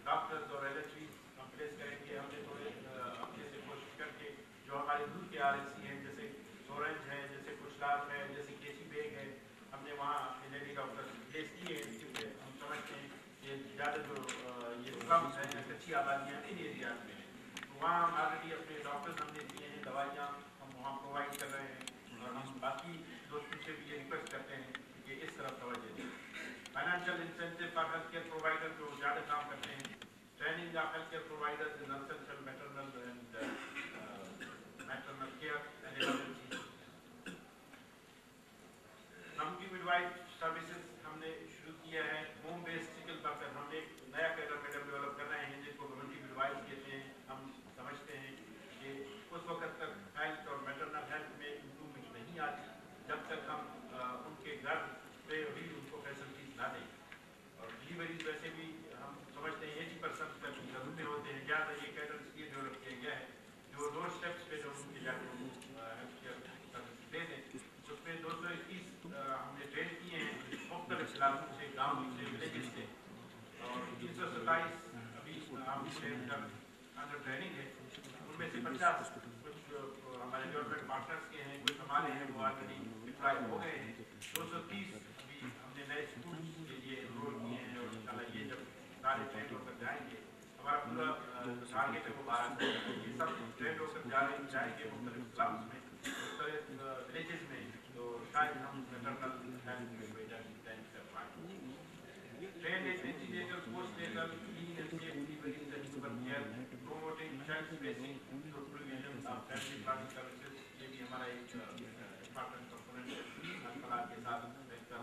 डॉक्टर्स और एलएचवीज हम प्लेस करेंगे। हमने थोड़े अपने से कोशिश करके जो हमारे दूर के आरएनसी हैं, जैसे सोरेंज है, जैसे कुशलार है, जैसे केसी बेग है, हमने वहाँ लेडी डॉक्टर प्लेस किए हैं, क्योंकि हम समझते हैं कि ज़्यादा जो ये स्लम्स हैं, कच्ची आबादियाँ इन एरियाज में हैं, तो वहाँ हम ऑलरेडी अपने डॉक्टर्स हमने दिए हैं, दवाइयाँ हम वहाँ प्रोवाइड कर रहे हैं और हम बाकी दोस्तों से भी ये रिक्वेस्ट करते हैं कि इस तरफ तवज्जो दें। Financial incentive for health care provider जो ज़्यादा काम करते हैं, training of health care providers in essential maternal and maternal care and emergency. Community midwife services हमने शुरू किया है। होम बेस्ड सिकल वर्कर हम एक नया कैडर मैडम डेवलप कर रहे हैं जिनको कम्युनिटी मिडवाइफ कहते हैं। हम समझते हैं कि उस वक्त तक हेल्थ और मैटरनल हेल्थ में इम्प्रूवमेंट नहीं आती जब तक हम उनके घर पे भी उनको फैसिलिटीज ना दें। और डिलीवरीज वैसे भी हम समझते हैं 80% तक जरूर में होते हैं। ज़्यादा ये कैडर इसलिए डेवलप किया गया है जो डोर स्टेप्स पे जो उनके जाकर हेल्थ केयर सर्विस दे दें। उसमें 221 हमने ट्रेन किए हैं मुख्तलिफ इलाकों से, गाँव से, विलेजेस से, और 327 अभी हम अंडर ट्रेनिंग है। उनमें से 50 कुछ हमारे गवर्नमेंट पार्टनर्स के हैं, कुछ हमारे हैं, वो ऑलरेडी डिप्लॉय हो गए हैं। 230 अभी हमने नए स्कूल के लिए एनरोल किए हैं और इंशाल्लाह ये जब सारे ट्रेन होकर जाएंगे, हमारा पूरा टारगेट है वो 1200 ये सब ट्रेन होकर जाएंगे मुख्तलिफ स्लम्स में, मुख्तलिफ विलेजेस में, तो शायद हम मैटरनल हेल्थ में बेहतर डिजाइन कर पाएंगे। Train antenatal postnatal clean and safe deliveries and human care, promoting child spacing through provision of family planning services, ये भी हमारा एक इम्पोर्टेंट कंपोनेंट है। अस्पताल के साथ बेहतर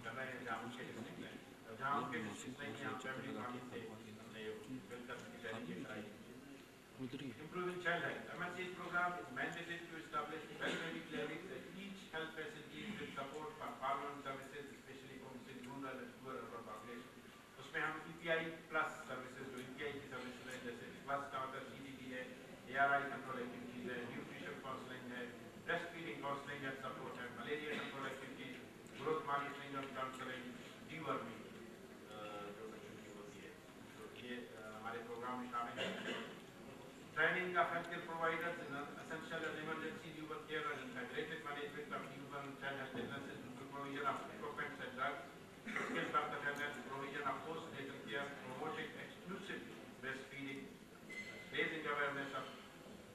कर रहे हैं जहाँ उनके डिस्ट्रिक्ट में, जहाँ उनके डिस्ट्रिक्ट नहीं है, हम फैमिली प्लानिंग से हमने बेहतर तरीके कराई। Improving child health. MNCH program is mandated to establish well-ready clinics at each health facility with support for farmland services, especially from rural and poor urban population. उसमें हम EPI plus services, जो EPI की services है, जैसे plus का मतलब CDD है, ARI control activities है, nutrition counseling है, breastfeeding counseling and support है, malaria control activities, growth monitoring and counseling, deworming जो बच्चों की होती है, तो ये हमारे प्रोग्राम में शामिल है। Training of health healthcare providers in essential and emergency human care and integrated management of human and child health illnesses, provision of equipment and drugs, skilled doctor attendance, provision of post-natal care, promoting exclusive breastfeeding, raising awareness of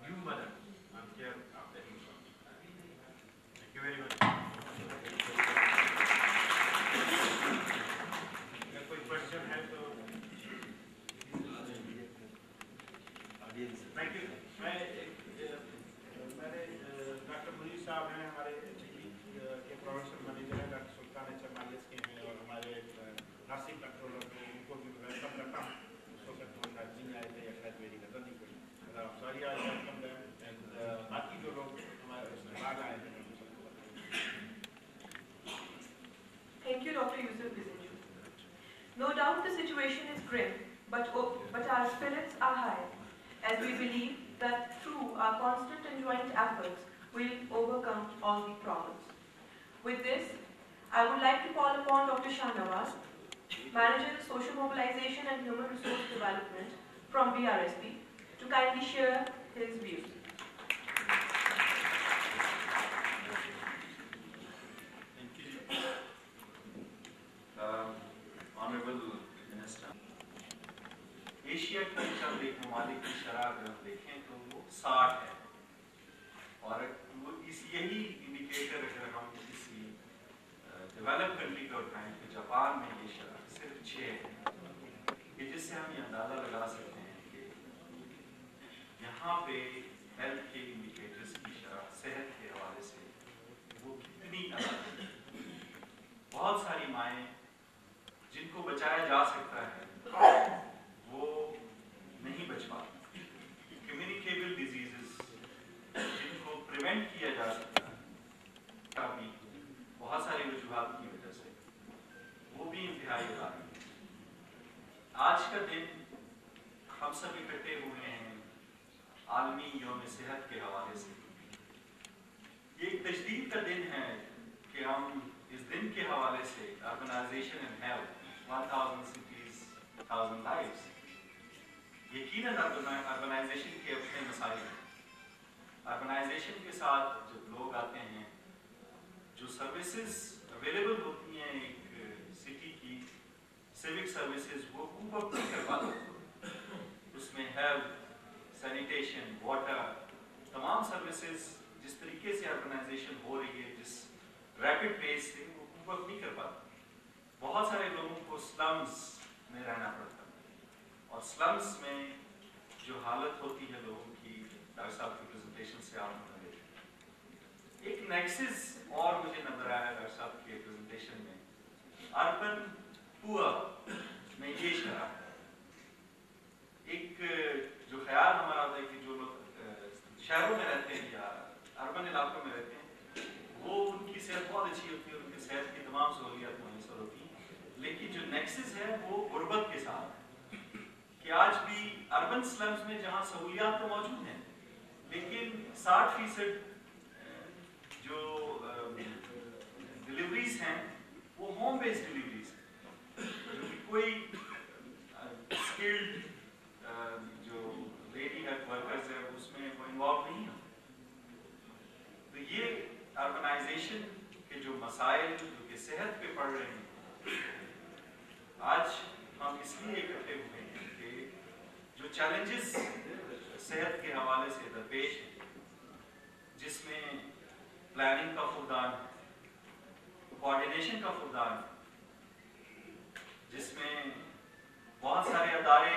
new mothers and care of the newborn. Thank you very much. अगर कोई question है तो thank you. मैंने doctor Munir साहब हैं, हमारे के professional manager हैं, डॉक्टर सुल्तान चमालिस के हैं, और हमारे नर्सिंग कंट्रोलर को उनको भी वेलकम करता हूँ। उस वक्त वो नहीं आए थे या शायद मेरी नजर नहीं पड़ी, sorry I welcome them and बाकी जो लोग हमारे बाद आए थे। Thank you, Dr. Yusuf Bisenju. No doubt the situation is grim, but our spirits are high, as we believe that through our constant and joint efforts, we'll overcome all the problems. With this, I would like to call upon Dr. Shahnawaz, Manager of Social Mobilization and Human Resource Development from BRSP, to kindly share his views. Honorable Minister, Asia के चंद एक ममालिक की शरह अगर हम देखें तो वो 60 है, और वो यही इंडिकेटर अगर हम किसी डेवलप कंट्री का उठाएं तो जापान में ये शरह सिर्फ 6 है, जिससे हम ये अंदाजा लगा सकते हैं कि यहाँ पे हेल्थ के इंडिकेटर्स की शरह सेहत के हवाले से वो कितनी अलग है। बहुत सारी माएँ जिनको बचाया जा सकता है वो नहीं बच पाती। कम्युनिकेबल डिजीजेस जिनको प्रिवेंट किया जा सकता है काफी बहुत सारे वजूहात की वजह से वो भी इंतहाई उदाहरण है। आज का दिन हम सब इकट्ठे हुए हैं आलमी यौम सेहत के हवाले से। ये एक तजदीद का दिन है कि हम इस दिन के हवाले से urbanisation and health 1000 cities, 1000 lives। यकीनन अर्बनाइजेशन के अपने मसाइल हैं। अर्बनाइजेशन के साथ जब लोग आते हैं, जो सर्विसेज अवेलेबल होती हैं एक सिटी की, सिविक सर्विसेज वो ऊपर नहीं कर पाते। उसमें हेल्थ, सैनिटेशन, वाटर, तमाम सर्विसेज जिस तरीके से अर्बनाइजेशन हो रही है, जिस रैपिड पेस से वो ऊपर नहीं कर पाते। बहुत सारे लोगों को स्लम्स में रहना पड़ता है, और स्लम्स में जो हालत होती है लोगों की, डॉक्टर साहब की प्रेजेंटेशन से आप एक नेक्सस और मुझे नजर आया डॉक्टर साहब के प्रेजेंटेशन में, अर्बन पुअर में ये शरह एक जो ख्याल हमारा होता है कि जो लोग शहरों में रहते हैं या अर्बन इलाकों में रहते हैं वो उनकी सेहत बहुत अच्छी होती है, उनकी सेहत की तमाम सहूलियात मुयसर होती हैं, लेकिन जो नेक्सस है वो गुर्बत के साथ कि आज भी अर्बन स्लम्स में जहाँ सहूलियात तो मौजूद हैं, लेकिन 60% जो डिलीवरीज हैं वो होम बेस्ड डिलीवरीज हैं, क्योंकि कोई स्किल्ड जो लेडी हेल्थ वर्कर्स है उसमें वो इन्वॉल्व नहीं है। तो ये अर्बनाइजेशन के जो मसाइल जो कि सेहत पे पड़ रहे हैं, आज हम इसलिए इकट्ठे हुए हैं कि जो चैलेंजेस सेहत के हवाले से दरपेश हैं, जिसमें प्लानिंग का फुकदान है, कोऑर्डिनेशन का फुकदान है, जिसमें बहुत सारे अदारे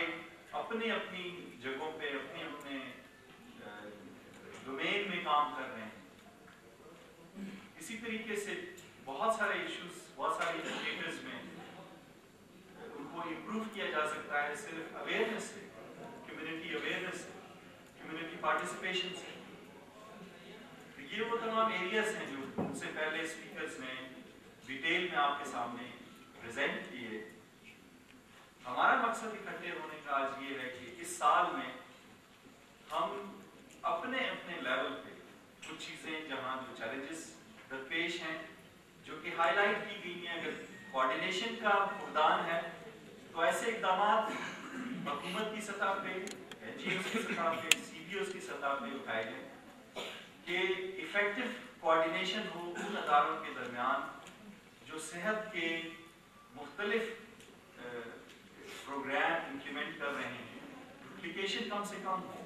अपनी अपनी जगहों पे अपने अपने डोमेन में काम कर रहे हैं। इसी तरीके से बहुत सारे इश्यूज, बहुत सारे इंडिकेटर्स में उनको इम्प्रूव किया जा सकता है सिर्फ अवेयरनेस से, कम्युनिटी अवेयरनेस से, कम्युनिटी पार्टिसिपेशन से। तो ये वो तमाम एरियाज हैं जो उनसे पहले स्पीकर्स ने डिटेल में आपके सामने प्रेजेंट किए। हमारा मकसद इकट्ठे होने का आज ये है कि इस साल में हम अपने अपने लेवल पे कुछ चीज़ें जहाँ जो चैलेंजेस दरपेश हैं जो कि हाईलाइट की गई हैं, अगर कोऑर्डिनेशन का फुकदान है तो ऐसे इकदाम हुकूमत की सतह पे, NGOs की सतह पे, CBOs کی سطح پہ اٹھائے گئے کہ افیکٹو کوارڈینیشن ہو ان اداروں کے درمیان جو صحت کے مختلف پروگرام امپلیمنٹ کر رہے ہیں، ڈپلیکیشن کم سے کم ہو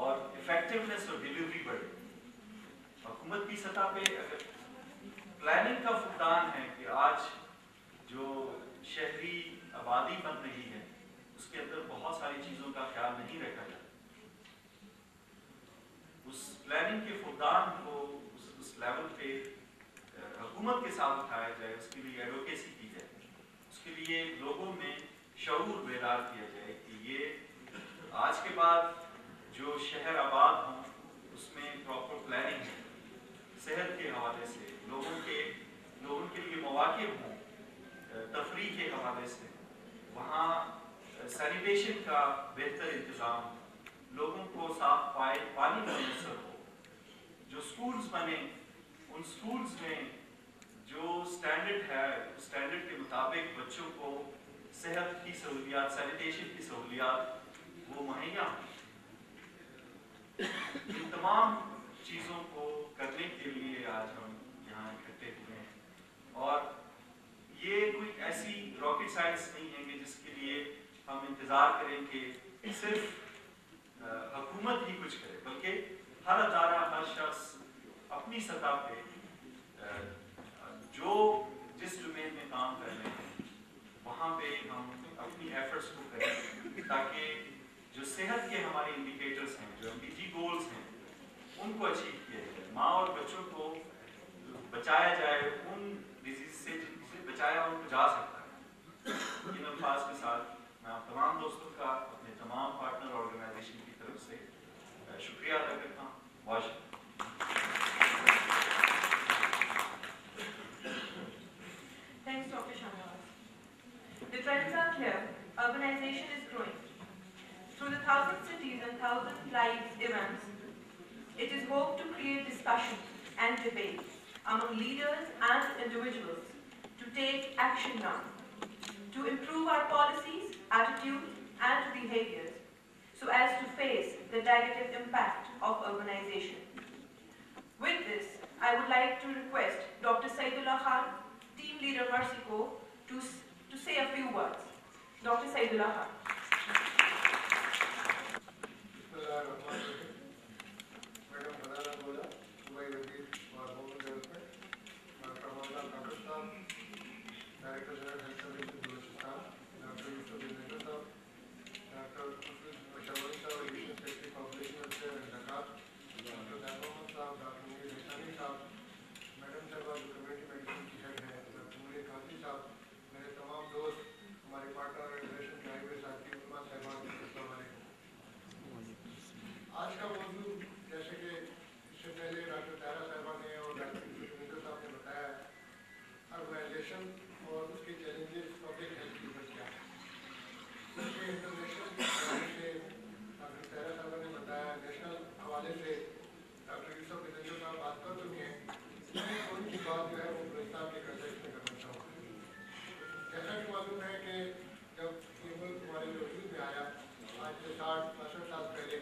اور افیکٹونیس اور ڈیلیوری بڑھے. حکومت کی سطح پہ اگر پلاننگ کا فقدان ہے کہ آج جو شہری آبادی بن رہی ہے اس کے اندر بہت ساری چیزوں کا خیال نہیں رکھا جاتا، اس پلاننگ کے فقدان کو اس لیول پہ حکومت کے ساتھ اٹھایا جائے، اس کے لیے ایڈوکیسی کی جائے، اس کے لیے لوگوں میں شعور بیدار کیا جائے کہ یہ آج کے بعد جو شہر آباد ہوں اس میں پراپر پلاننگ ہے، صحت کے حوالے سے لوگوں کے لیے مواقع ہوں، تفریح کے حوالے سے وہاں سینیٹیشن کا بہتر انتظام، لوگوں کو صاف پانی میسر ہو، جو سکولز بنے ان سکولز میں جو سٹینڈرڈ ہے سٹینڈرڈ کے مطابق بچوں کو صحت کی سہولیات، سینیٹیشن کی سہولیات وہ مہیا ہوں. ان تمام چیزوں کو کرنے کے لیے آج ہم یہاں اکٹھے ہوئے ہیں اور یہ کوئی ایسی راکٹ سائنس نہیں ہے کہ جس کے لیے ہم انتظار کریں کہ صرف حکومت ہی کچھ کرے، بلکہ ہر ادارہ، ہر شخص اپنی سطح پہ جو جس ڈومین میں کام کر رہے ہیں وہاں پہ ہم اپنی ایفرٹس کو کریں تاکہ جو صحت کے ہمارے انڈیکیٹرز ہیں، جو MDG گولز ہیں، ان کو اچیو کیا جائے، ماں اور بچوں کو بچایا جائے ان ڈیزیز سے جن سے بچایا ان کو جا سکتا ہے. ان الفاظ کے ساتھ میں آپ تمام دوستوں کا اپنے تمام پارٹنر آرگنائزیشن کی طرف سے شکریہ ادا کرتا ہوں. Wash Thanks, Dr. Shanawaz. The trends are clear. Urbanization is growing. Through the Thousand Cities and Thousand Lives events, it is hoped to create discussion and debate among leaders and individuals to take action now, to improve our policies, attitudes, and behaviors so as to face the negative impact of urbanization. With this, I would like to request Dr. Saidullah Khan, Team Leader Mercy Corps, to say a few words. Dr. Saidullah Khan. Madam Badana बोला सुबाई वजीर और home development, doctor Mohammad Kakar साहब, director general health services Balochistan, doctor Yusuf Bin साहब, doctor Shavri साहब, additional secretary population welfare and जकात, doctor Zain Mohammad साहब, doctor Munir Nishani साहब, मैडम साहबा जो कम्युनिटी मेडिसिन की हेड है, डॉक्टर मुनीर काजी साहब, मेरे तमाम दोस्त, हमारे पार्टनर ऑर्गेनाइजेशन के आए हुए साथी, उलमा साहिबान, अस्सलाम वालेकुम. आज का मौजूद जैसे कि इससे पहले डॉक्टर तारा साहिबा ने और डॉक्टर सुरेंद्र साहब ने बताया, अर्बनाइजेशन और उसके चैलेंजेस पब्लिक हेल्थ के ऊपर क्या है. उसके इंटरनेशनल हवाले से डॉक्टर तारा साहिबा ने बताया, नेशनल हवाले से डॉक्टर यूसुफ बिन साहब बात कर चुके हैं. मैं उनकी बात जो है वो बलूचिस्तान के कंटेक्स्ट में करना चाहूँगा. जैसा कि मालूम है कि जब ये मुल्क हमारे वजूद में आया आज से 60-65 साल पहले,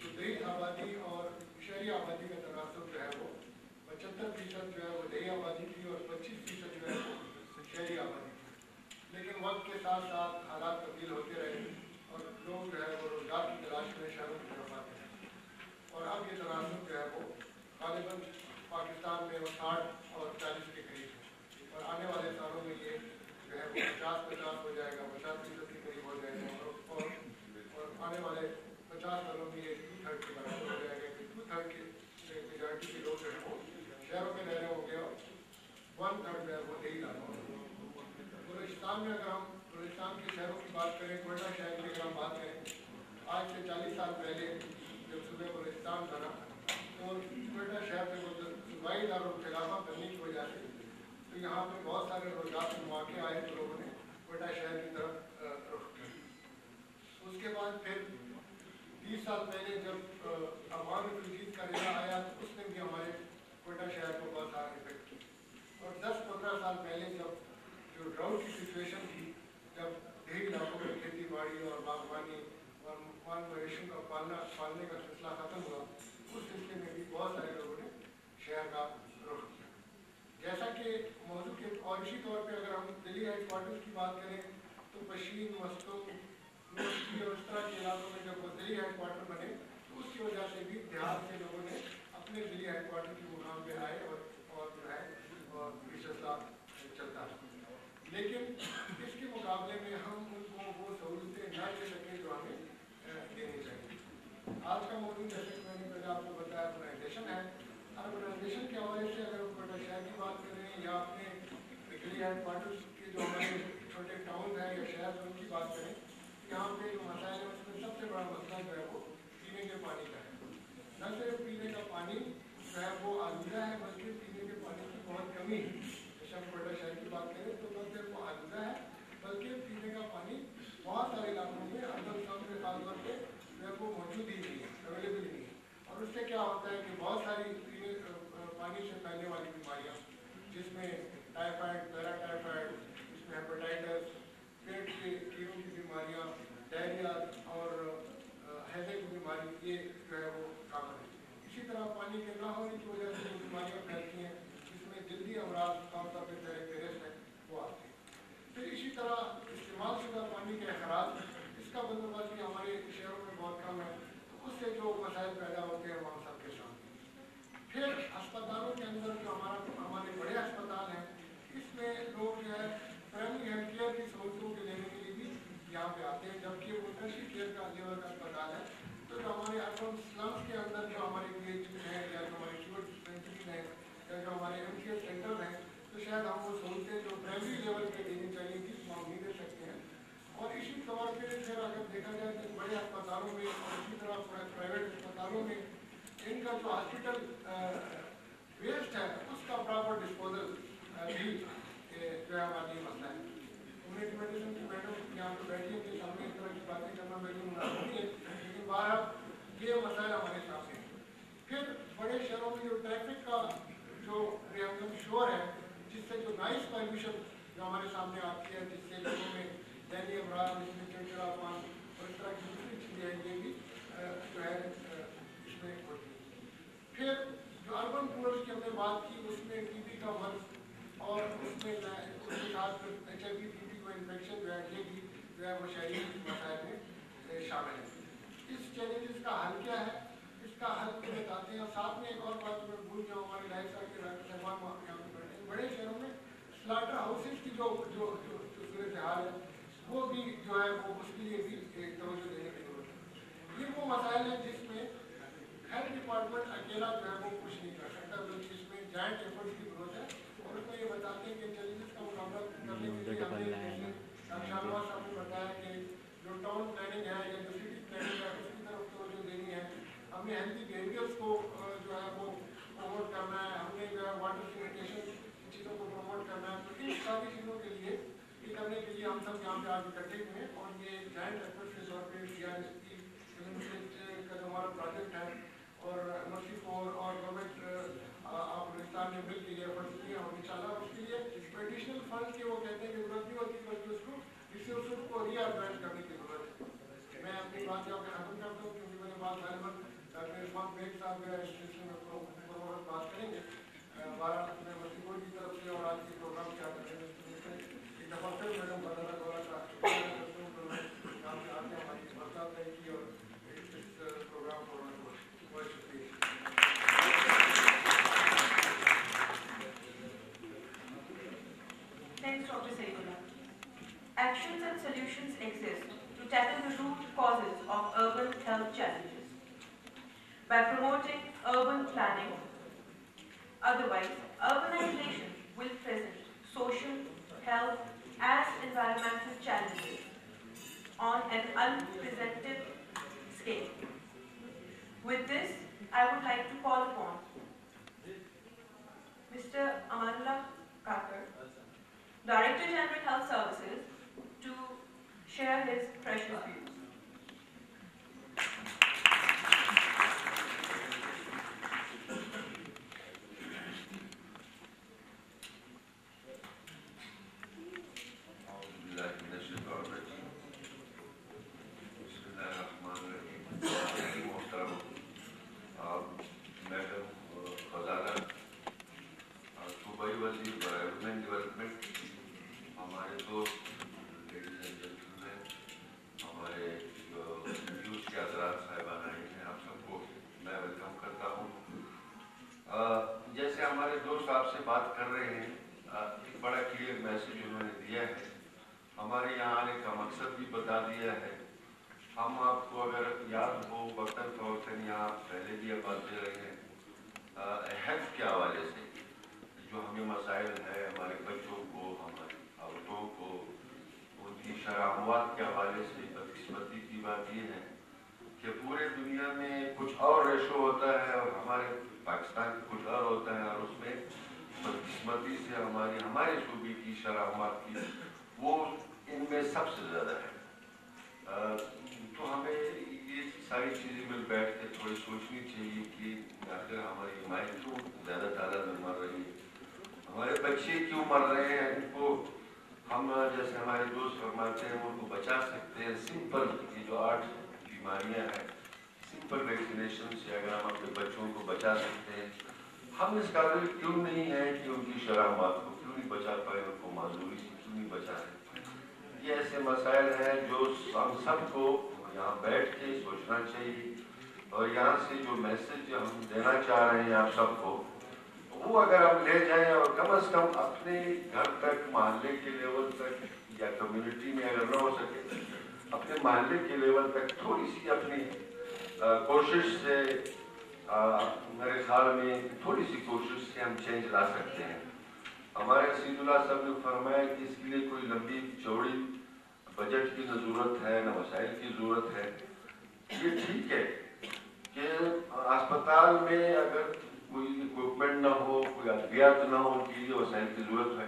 तो देही आबादी और शहरी आबादी का तनासब जो है वो 75% जो है वो देही आबादी थी और 25% जो है वो शहरी आबादी थी. लेकिन वक्त के साथ साथ हालात तब्दील होते रहे और लोग जो है वो रोजगार की तलाश में शहरों की तरफ आते रहे और अब ये तनासब जो है वो गालिबन पाकिस्तान में वो 60 और 40 के करीब है और आने वाले सालों में ये जो है वो 50-50 हो जाएगा, 50% के करीब हो जाएगा और आने वाले 50 सालों में ये 2/3 के बराबर हो जाएगा कि 2/3 के मेजॉरिटी के लोग जो है वो शहरों में रह रहे होंगे और 1/3 जो है वो देही इलाकों में. बलूचिस्तान में अगर हम बलूचिस्तान के शहरों की बात करें, कोयटा शहर की अगर हम बात करें, आज से 40 साल पहले जब सुबह बलूचिस्तान बना तो कोयटा शहर में सूबाई दारुल-खिलाफा बनने की वजह से तो यहाँ पे बहुत सारे रोजगार के मौके आए तो लोगों ने कोयटा शहर की तरफ रुख किया. उसके बाद फिर 30 साल पहले जब अफगान रिफ्यूजीज का रेला आया तो उसने भी हमारे कोयटा शहर को बहुत सारा इफेक्ट किया और 10-15 साल पहले जब जो ड्राउट की सिचुएशन थी, जब देही इलाकों में खेती बाड़ी और बागवानी और माल मवेशियों का पालने का सिलसिला ख़त्म हुआ, उस सिलसिले में भी बहुत सारे लोगों ने शहर का रुख किया। जैसा कि मौजूद के और इसी तौर पे अगर हम दिल्ली हेड क्वार्टर्स की बात करें तो पश्चिम मस्तूम यूनिवर्सिटी और इस तरह के इलाकों में जब दिल्ली हेड क्वार्टर बने तो उसकी वजह से भी देहात के लोगों ने अपने दिल्ली हेड क्वार्टर के मुकाम पे आए और जो है ये सिलसिला चलता है। लेकिन इसके मुकाबले में हम उनको वो सहूलतें न दे सकें जो हमें देनी चाहिए। आज का मौजूद जैसे कि मैंने पहले आपको बताया अर्बनाइजेशन है। अर्बनाइजेशन के हवाले से अगर कोयटा शहर की बात करें या अपने दिल्ली हेड क्वार्टर्स के जो हमारे छोटे टाउन हैं या शहर हैं उनकी बात करें, यहाँ पे जो मसाइल है उसमें सबसे बड़ा मसला जो है वो पीने के पानी का है। न सिर्फ पीने का पानी जो है वो आलूदा है बल्कि पीने के पानी की बहुत कमी है। जैसे हम कोयटा शहर की बात करें तो न सिर्फ वो आलूदा है बल्कि पीने का पानी बहुत सारे इलाकों में अर्बन टाउन के खास तौर पर जो है वो मौजूद ही नहीं है, अवेलेबल नहीं है। और उससे क्या होता है कि बहुत सारी पानी से फैलने वाली बीमारियाँ जिसमें टाइफाइड, पैराटाइफाइड, इसमें हेपेटाइटिस, पेट के कीड़ों की बीमारियाँ, डायरिया और हैजे की बीमारी, ये जो है वो कॉमन है। इसी तरह पानी के न होने की वजह से जो बीमारियाँ फैलती हैं जिसमें जल्दी अमराज आमतौर पर पेरेस है वो आती है। फिर इसी तरह इस्तेमाल शुदा पानी के अखराज, इसका बंदोबस्त भी हमारे शहरों में बहुत कम है, तो उससे जो मसाइल पैदा होते हैं वो हम सबके सामने। फिर अस्पतालों के अंदर जो हमारे बड़े अस्पताल हैं इसमें लोग जो है प्राइमरी हेल्थ केयर की सहूलतों के लेने के लिए भी यहाँ पे आते हैं, जबकि वो टर्शियरी केयर का लेवल का अस्पताल है। तो जो हमारे अर्बन स्लम्स के अंदर जो हमारे PHU हैं या जो हमारे शुगर डिस्पेंसरीज हैं या जो हमारे MCH सेंटर हैं, तो शायद हम वो सहूलतें जो प्राइमरी लेवल पर देनी चाहिए थी वो हम नहीं दे सकते हैं। और इसी तौर पर फिर अगर देखा जाए तो बड़े अस्पतालों में और इसी तरह प्राइवेट अस्पतालों में इनका जो हॉस्पिटल वेस्ट है उसका प्रॉपर डिस्पोजल भी जो है हमारे लिए मसला है। कम्युनिटी मेडिसिन की मैडम यहाँ पर बैठी है कि सामने इस तरह की बातें करना मेरे लिए मुनासिब नहीं है, लेकिन बाहर ये मसाइल हमारे सामने है। फिर बड़े शहरों में जो ट्रैफिक का जो रिहंगम शोर है जिससे जो नॉइस पॉल्यूशन जो हमारे सामने आती है, जिससे लोगों में दैनिक अमराज, जिसमें चिड़चिड़ापन और इस तरह की दूसरी चीज़ें हैं, ये भी जो है इसमें होती है। फिर जो अर्बन रूरल की हमने बात की उसमें TB का मर्ज और उसमें उसके साथ HIV TB को इन्फेक्शन जो है ये भी जो है वो शहरी मसाइल में शामिल है। इस चैलेंजेस का हल क्या है, इसका हल तो बताते हैं। और साथ में एक और बात मैं भूल जाऊँ, हमारे लाइफ साहब के डॉक्टर साहब यहाँ पे बैठे हैं, बड़े शहरों में स्लाटर हाउसेज की जो सूरत हाल है वो भी जो है वो उसके लिए भी तवज्जो देने की जरूरत है। ये वो मसाइल हैं जिसमें हेल्थ डिपार्टमेंट अकेला जो है वो कुछ नहीं कर सकता, बल्कि इसमें जॉइंट एफर्ट्स की जरूरत है। और उसमें ये बताते हैं कि चैलेंजेस का मुकाबला करने के लिए हमने शाहनवाज साहब ने बताया कि जो टाउन प्लानिंग है या जो सिटी प्लानिंग है उसकी तरफ तवज्जो देनी है। हमने हेल्थी बिहेवियर्स को जो है वो प्रमोट करना है, हमने जो है वाटर सैनिटेशन की चीज़ों को प्रमोट करना है। तो इन सारी चीज़ों के लिए ये करने के लिए हम सब यहाँ पे आज इकट्ठे हुए हैं और ये जॉइंट एफर्ट्स के तौर पर DRSP का जो हमारा प्रोजेक्ट है और मर्सी फोर और गवर्नमेंट अफगानिस्तान ने मिल के एफर्ट्स किए और इंशाल्लाह उसके लिए एडिशनल फंड की वो कहते हैं कि जरूरत नहीं होती, बल्कि उसको रिसोर्सेज को रीऑर्गेनाइज करने की जरूरत है। मैं अपनी बात यहाँ पे खत्म करता हूँ क्योंकि मैंने बात गलबन डॉक्टर इरफान बेग साहब जो है इस सिलसिले में बात करेंगे। 12 में मर्सी फोर की तरफ से और आज के प्रोग्राम के आगे एक दफ़ा फिर मैडम बदाना गौरा का यहाँ पे आके हमारी बरसात रही की और इस प्रोग्राम को बहुत शुक्रिया। Thanks, Dr. Saifullah. Actions and solutions exist to tackle the root causes of urban health challenges by promoting urban planning. Otherwise, urbanization will present social, health, and environmental challenges on an unprecedented scale. With this, I would like to call upon Mr. Amanullah Kakar, Director General Health Services, to share his precious views. بسم الله الرحمن الرحيم جیسے ہمارے دوست آپ سے بات کر رہے ہیں، ایک بڑا کلیئر میسج انہوں نے دیا ہے، ہمارے یہاں آنے کا مقصد بھی بتا دیا ہے. ہم آپ کو اگر یاد ہو وقتاً فوقتاً یہاں پہلے بھی بات دے رہے ہیں ہیلتھ کے حوالے سے جو ہمیں مسائل ہے ہمارے بچوں کو، ہماری عورتوں کو، ان کی شرح اموات کے حوالے سے بدقسمتی کی بات یہ ہے کہ پورے دنیا میں کچھ اور ریشو ہوتا ہے اور ہمارے پاکستان میں کچھ اور ہوتا ہے، اور اس میں بدقسمتی سے ہمارے صوبے کی شرح اموات کی وہ ان میں سب سے زیادہ ہے. تو ہمیں یہ ساری چیزیں مل بیٹھ کے تھوڑی سوچنی چاہیے کہ آخر ہماری مائیں کیوں زیادہ تعداد میں مر رہی ہے، ہمارے بچے کیوں مر رہے ہیں. ان کو ہم جیسے ہمارے دوست فرماتے ہیں ان کو بچا سکتے ہیں سمپل، یہ جو 8 بیماریاں ہیں سمپل ویکسینیشن سے اگر ہم اپنے بچوں کو بچا سکتے ہیں. ہم اس قابل کیوں نہیں ہیں کہ ان کی شرح اموات کو کیوں نہیں بچا پائے، ان کو معذوری سے کیوں نہیں بچا رہے. یہ ایسے مسائل ہیں جو ہم سب کو یہاں بیٹھ کے سوچنا چاہیے، اور یہاں سے جو میسج ہم دینا چاہ رہے ہیں آپ سب کو وہ اگر ہم لے جائیں اور کم از کم اپنے گھر تک، محلے کے لیول تک یا کمیونٹی میں اگر نہ ہو سکے اپنے محلے کے لیول تک تھوڑی سی اپنی کوشش سے، میرے خیال میں تھوڑی سی کوشش سے ہم چینج لا سکتے ہیں. ہمارے سید اللہ صاحب نے فرمایا کہ اس کے لیے کوئی لمبی چوڑی بجٹ کی نہ ضرورت ہے نہ وسائل کی ضرورت ہے. یہ ٹھیک ہے کہ اسپتال میں اگر کوئی اکوپمنٹ نہ ہو، کوئی ادویات نہ ہو، ان کے لیے وسائل کی ضرورت ہے،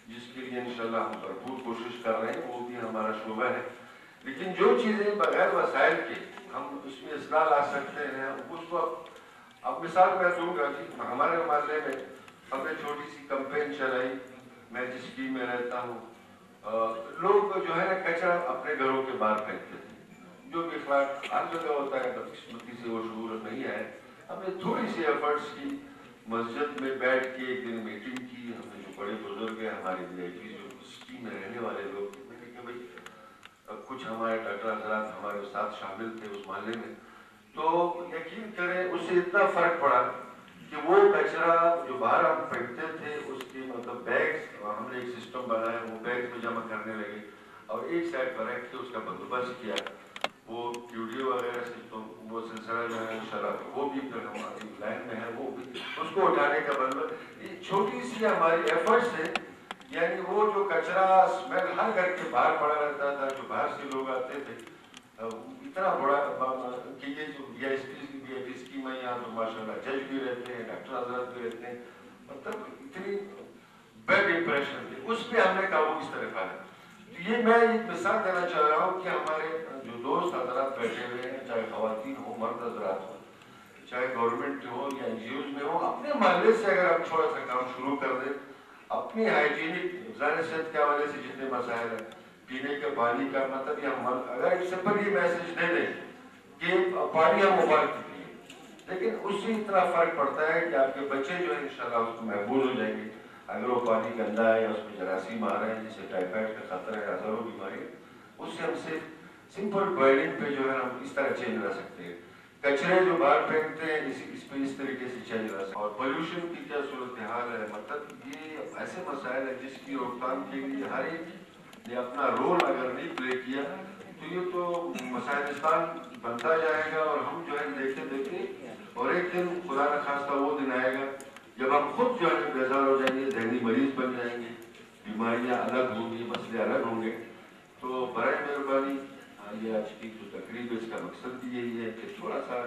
جس کے لیے انشاءاللہ ہم بھرپور کوشش کر رہے ہیں، وہ بھی ہمارا شعبہ ہے. لیکن جو چیزیں بغیر وسائل کے ہم اس میں اصلاح لا سکتے ہیں اس کو اب مثال میں دوں گا کہ ہمارے محلے میں ہم نے چھوٹی سی کمپین چلائی. میں جس ٹیم میں رہتا ہوں لوگ جو ہے نا کچرا اپنے گھروں کے باہر پھینکتے تھے، جو کہ ہر جگہ ہوتا ہے، بدقسمتی سے وہ شعور نہیں ہے. ہم نے تھوڑی سی ایفرٹس کی، مسجد میں بیٹھ کے ایک دن میٹنگ کی. ہم نے جو بڑے بزرگ ہیں ہمارے VIP جو سٹی میں رہنے والے لوگ، میں نے کہا بھائی کچھ ہمارے ڈاکٹر حضرات ہمارے استاد شامل تھے اس محلے میں، تو یقین کریں اس سے اتنا فرق پڑا کہ وہ کچرا جو باہر ہم پھینکتے تھے اس کی مطلب بیگس، اور ہم نے ایک سسٹم بنایا، وہ بیگس میں جمع کرنے لگے اور ایک سائڈ پر رکھ کے اس کا بندوبست کیا. وہ ویڈیو وغیرہ سے تو وہ سلسلہ جو ہے انشاءاللہ وہ بھی پھر ہماری لائن میں ہے، وہ بھی اس کو اٹھانے کا بندوبست. یہ چھوٹی سی ہماری ایفرٹس ہے. یعنی وہ جو کچرا اسمیل ہر گھر کے باہر پڑا رہتا تھا، جو باہر سے لوگ آتے تھے، اتنا بڑا کہ یہ جو VIP اسکیم ہے یہاں تو ماشاءاللہ جج بھی رہتے ہیں، ڈاکٹر حضرات بھی رہتے ہیں، مطلب اتنی بیڈ امپریشن تھی. اس پہ ہم نے قابو کس طرح پایا. یہ میں ایک مثال دینا چاہ رہا ہوں کہ ہمارے جو دوست حضرات بیٹھے ہوئے ہیں، چاہے خواتین ہو، مرد حضرات ہو، چاہے گورنمنٹ ہو یا NGOs میں ہو، اپنے محلے سے اگر ہم تھوڑا سا کام شروع کر دیں، اپنی ہائیجینک ذہن صحت کے حوالے سے جتنے مسائل ہیں، پینے کے پانی کا مطلب یہ ہم اگر سمپل یہ میسج دے دیں کہ پانی ہم ابال کے پیے، لیکن اس سے اتنا فرق پڑتا ہے کہ آپ کے بچے جو ہے انشاءاللہ اس کو محفوظ ہو جائیں گے. اگر وہ پانی گندا ہے یا اس میں جراثیم آ رہے ہیں جسے ٹائیفائڈ کا خطرہ ہے، ہزاروں بیماری، اس سے ہم صرف سمپل بوائلنگ پہ جو ہے ہم اس طرح چینج لا سکتے ہیں. کچرے جو باہر پھینکتے ہیں اس پہ اس طریقے سے چینج لا سکتے ہیں. اور پولوشن کی کیا صورتحال ہے، مطلب یہ ایسے مسائل ہیں جس کی روک تھام کے لیے ہر ایک نے اپنا رول اگر نہیں پلے کیا تو یہ تو مسائلستان بنتا جائے گا. اور ہم جو ہے دیکھتے اور ایک دن خدا نہ خواستہ وہ دن آئے گا جب ہم خود جو ہے بیزار ہو جائیں گے، ذہنی مریض بن جائیں گے، بیماریاں الگ ہوں گی، مسئلے الگ ہوں گے. تو برائے مہربانی یہ آج کی جو تقریب ہے اس کا مقصد بھی یہی ہے کہ تھوڑا سا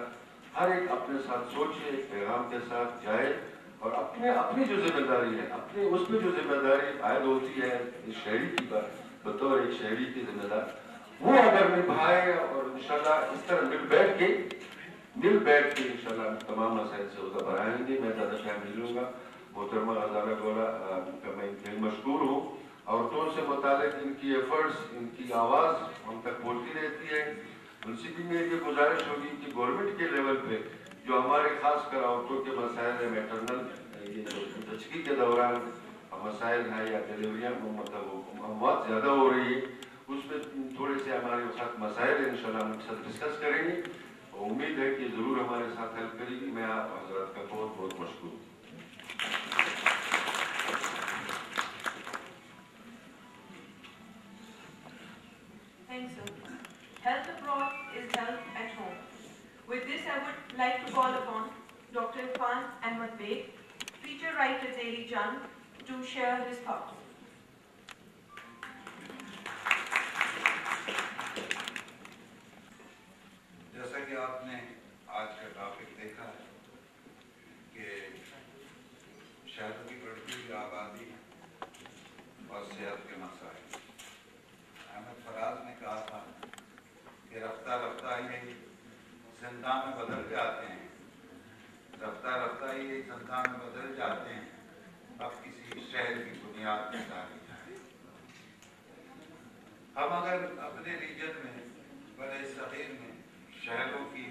ہر ایک اپنے ساتھ سوچے، پیغام کے ساتھ جائے، اور اپنی جو ذمہ داری ہے، اپنے اس پہ جو ذمہ داری عائد ہوتی ہے اس شہری کی بطور ایک شہری کی ذمہ دار، وہ اگر نبھائے اور انشاءاللہ اس طرح مل بیٹھ کے انشاءاللہ تمام مسائل سے وہ بڑھائیں گے. میں زیادہ ٹائم نہیں لوں گا. محترمہ غزالہ گولا کا میں دل مشکور ہوں. عورتوں سے متعلق ان کی ایفرٹس، ان کی آواز ہم تک پہنچتی رہتی ہے. ان سے بھی میری یہ گزارش ہوگی کہ گورنمنٹ کے لیول پہ جو ہمارے خاص کر عورتوں کے مسائل ہیں، میٹرنل یہ جو زچگی کے دوران مسائل ہیں یا ڈیلیوریاں مطلب اموات زیادہ ہو رہی ہے، اس میں تھوڑے سے ہمارے ساتھ مسائل انشاءاللہ ہم ساتھ ڈسکس کریں گے. امید ہے کہ ضرور ہمارے ساتھ ہیلپ کرے گی. میں آپ حضرات کا بہت بہت مشکور ہوں. writer Zairi Jan to share his thoughts. जैसा कि आपने आज का टॉपिक देखा है कि शहरों की बढ़ती हुई आबादी और सेहत के मसाइल, अहमद फराज ने कहा था कि रफ्ता रफ्ता ये जिंदा में बदल जाते हैं, रफ्ता रफ्ता ये जिंदा में बदल जाते हैं, अब किसी शहर की बुनियाद में डाली जाए। हम अगर अपने रीजन में बड़े शहर में शहरों की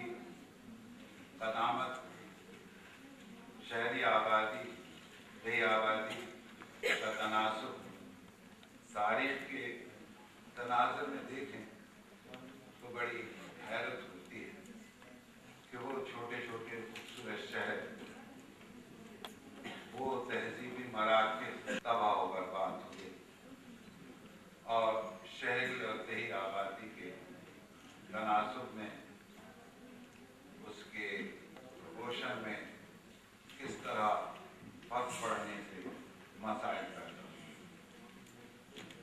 कदामत, शहरी आबादी, देही आबादी का तनासुब तारीख के तनाज़ुर में देखें तो बड़ी हैरत होती है कि वो छोटे छोटे खूबसूरत शहर, वो तहजीबी मराकज़ तबाह व बर्बाद हुए और शहरी और देही आबादी के तनासुब में, उसके प्रोपोर्शन में किस तरह फर्क पड़ने से मसाइल पैदा हुए।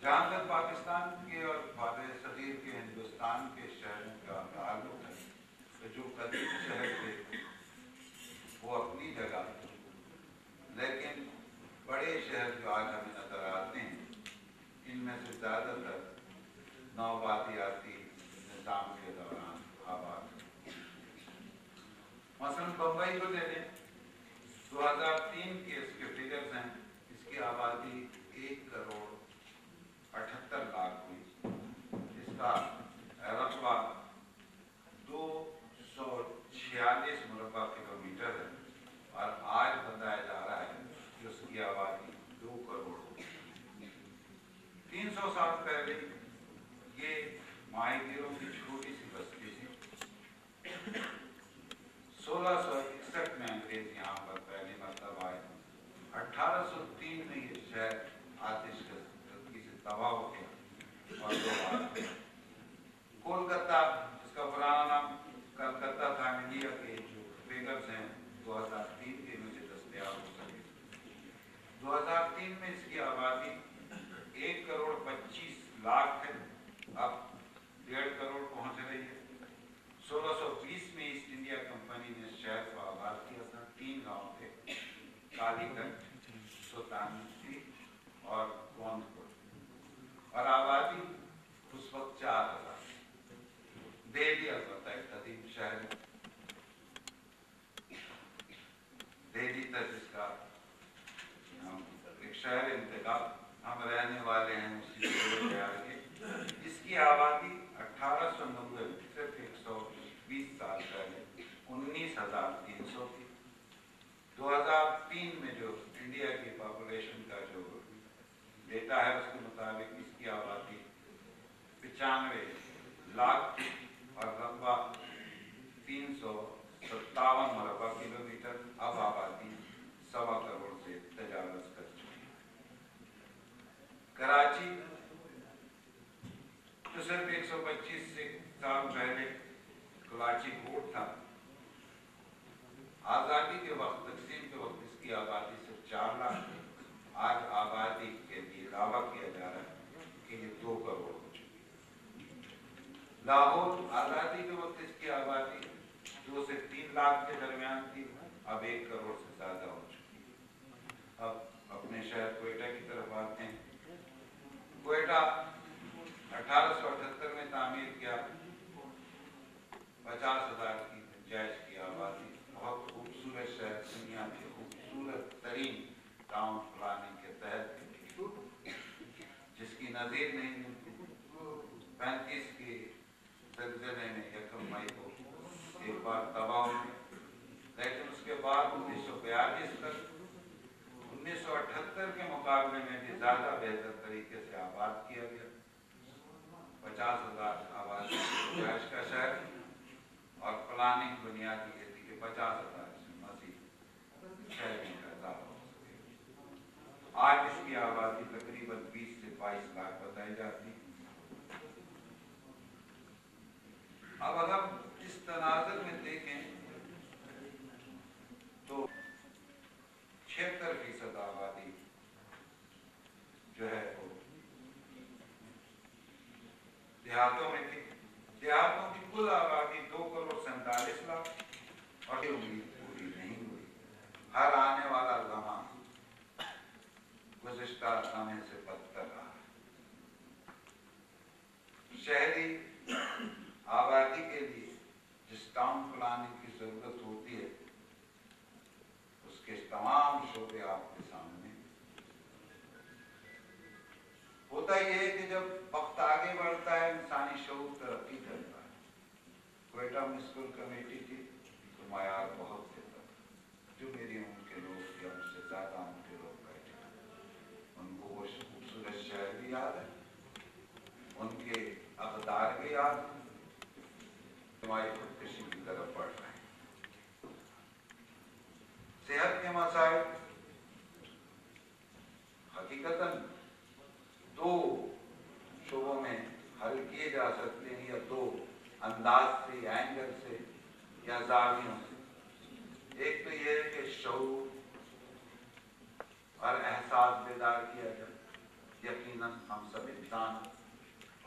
जहाँ तक पाकिस्तान के और फादे सगीर के हिंदुस्तान के शहरों का ताल्लुक है, तो जो कदीम शहर थे वो अपनी जगह, लेकिन बड़े शहर जो आज हमें नजर आते हैं, इनमें से ज़्यादातर नौबादियाती निज़ाम के दौरान आबाद। मसलन बम्बई को ले लें, 2003 के इसके फिगर्स हैं, इसकी आबादी 1,78,00,000 हुई, इसका रकबा 246 मुरब्बा किलोमीटर है और आज बताया जा रहा है कि उसकी आबादी 2 करोड़ होगी। 300 साल पहले ये माहीगीरों की छोटी सी बस्ती थी। 1661 में अंग्रेज यहाँ पर पहली मरतबा आए। 1803 में ये शहर आतिशगज़ी से तबाह हो गया और दोबारा कोलकाता, जिसका पुराना नाम कलकत्ता था, इंडिया के जो फिगर्स हैं 2003 के मुझे दस्तयाब हो सके। 2003 में इसकी आबादी 1,25,00,000 है, अब 1.5 करोड़ पहुंच रही है। 1620 में ईस्ट इंडिया कंपनी ने शहर को आबाद किया था। 3 गांव थे, कालीगंज, सुल्तानपुर और गोंदपुर, और आबादी उस वक्त 4,000। दिल्ली अलबत्ता एक कदीम शहर, दिल्ली तक इसका एक शहर इंतकाल, हम रहने वाले हैं उसी शहर के। इसकी आबादी 1890 में, सिर्फ 120 साल पहले 19,300 थी। 2003 में जो इंडिया की पॉपुलेशन का जो डेटा है उसके मुताबिक इसकी आबादी 95 लाख और रकबा 357 मुरब्बा किलोमीटर, अब आबादी 1.25 करोड़ से तजावज़ कर चुकी है। कराची तो सिर्फ 125 साल पहले कराची कोर्ट था। आज़ादी के वक्त, तकसीम के वक्त इसकी आबादी सिर्फ 4 लाख थी। आज आबादी के लिए दावा किया जा रहा है कि ये 2 करोड़ हो चुकी है। लाहौर आज़ादी के वक्त इसकी आबादी 2 से 3 लाख के दरमियान थी, अब 1 करोड़ से ज़्यादा हो चुकी है। अब अपने शहर कोयटा की तरफ आते हैं। कोयटा 1878 में तामीर किया, 50,000 की गुंजाइश की आबादी, बहुत खूबसूरत शहर, दुनिया के खूबसूरत तरीन टाउन प्लानिंग के तहत, जिसकी नज़ीर नहीं मिलती। 35 के ज़लज़ले में 1 मई को एक बार तबाह हुई, लेकिन उसके बाद 1942 तक 1978 के मुकाबले में भी ज़्यादा बेहतर तरीके से आबाद किया गया। 50,000 आबादी गुंजाइश का शहर और प्लानिंग बुनियादी खेती के 50,000 से मज़ीद शहरों का इजाफा हो सके। आज इसकी आबादी तकरीबन 20 से 22 लाख बताई जाती है। अब अगर इस तनाज़ुर में देखें तो 76% देहातों में थी। देहातों की कुल आबादी 2,47,00,000 और ये उम्मीद पूरी नहीं हुई। हर आने वाला लम्हा गुज़िश्ता लम्हे से बदतर रहा। शहरी आबादी के लिए जिस टाउन प्लानिंग की जरूरत होती है उसके तमाम शोबे आपके सामने। होता यह है कि जब वक्त आगे बढ़ता है इंसानी शऊर तरक्की करता है। क्वेटा म्यूनिसिपल कमेटी की तो मायार बहुत देता था। जो मेरी उम्र के लोग या मुझसे ज्यादा उम्र के लोग बैठे उनको वो खूबसूरत शहर भी याद है, उनके अक़दार भी याद है। हमारी खुदकशी की तरफ बढ़ रहे हैं। सेहत के मसाइल हकीकतन 2 शोबों में हल किए जा सकते हैं, या 2 अंदाज से, एंगल से या जावियों से। एक तो यह है कि शऊर और एहसास बेदार किया जाए। यकीनन हम सब इंसान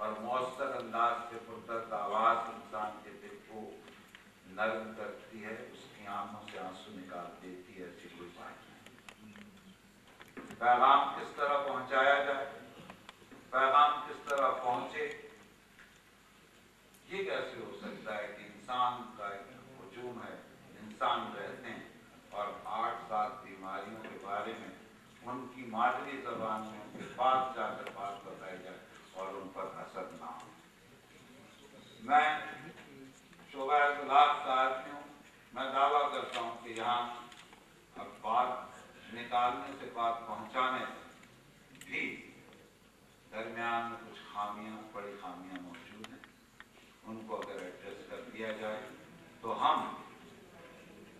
और मौसर अंदाज से पुरदर्द आवाज इंसान के दिल को नरम करती है, उसकी आंखों से आंसू निकाल देती है, ऐसी कोई बात नहीं। पैगाम किस तरह पहुंचाया जाए, पैगाम किस तरह पहुंचे, ये कैसे हो सकता है कि इंसान का एक हुजूम है, इंसान रहते हैं और 8-7 बीमारियों के बारे में उनकी मादरी जबान में उनके पास जाकर बात बताई जाए और उन पर असर ना हो। मैं शोबा इख्तिलाफ का आदमी हूँ। मैं दावा करता हूँ कि यहाँ अब बात निकालने से बात पहुँचाने भी दरमियान में कुछ खामियां, बड़ी खामियां मौजूद हैं। उनको अगर एड्रेस कर दिया जाए तो हम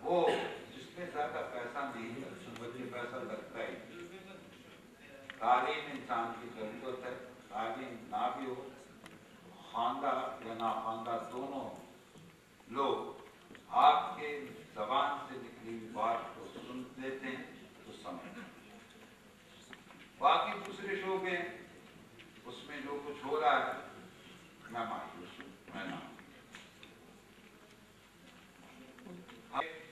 वो जिसमें ज्यादा पैसा नहीं लगता, बल्कि पैसा लगता ही। तालीम इंसान की जरूरत है। तालीम ना भी हो, खानदा या नाखानदा दोनों लोग आपके जबान से निकली बात को सुन लेते हैं तो समझते हैं। बाकी दूसरे शोबे उसमें जो कुछ हो रहा है मैं मायूस हूँ, मैं ना।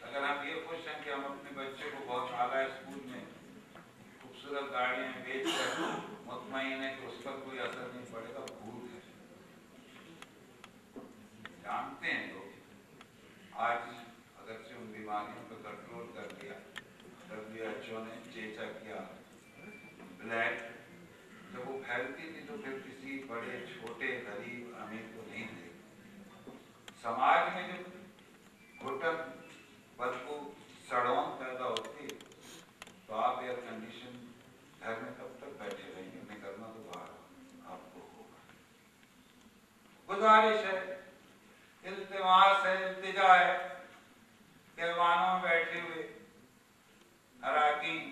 अगर हम ये खुश हैं कि हम अपने बच्चे को बहुत आला स्कूल में खूबसूरत गाड़ियां बेच कर मुतमईन है कि उस पर कोई असर नहीं पड़ेगा, भूल है। जानते हैं लोग आज अगर से उन बीमारियों पर कंट्रोल कर दिया, WHO ने चेचा किया, ब्लैक जब वो फैलती थी तो फिर किसी बड़े छोटे गरीब अमीर को नहीं थे। समाज में जब घुटन, बदबू, सड़ोन पैदा होती तो आप एयर कंडीशन घर में कब तक बैठे रहेंगे? निकलना तो बाहर आपको होगा। गुजारिश है, इल्तिमास है, इल्तिजा है, केवानों में बैठे हुए अराकीन,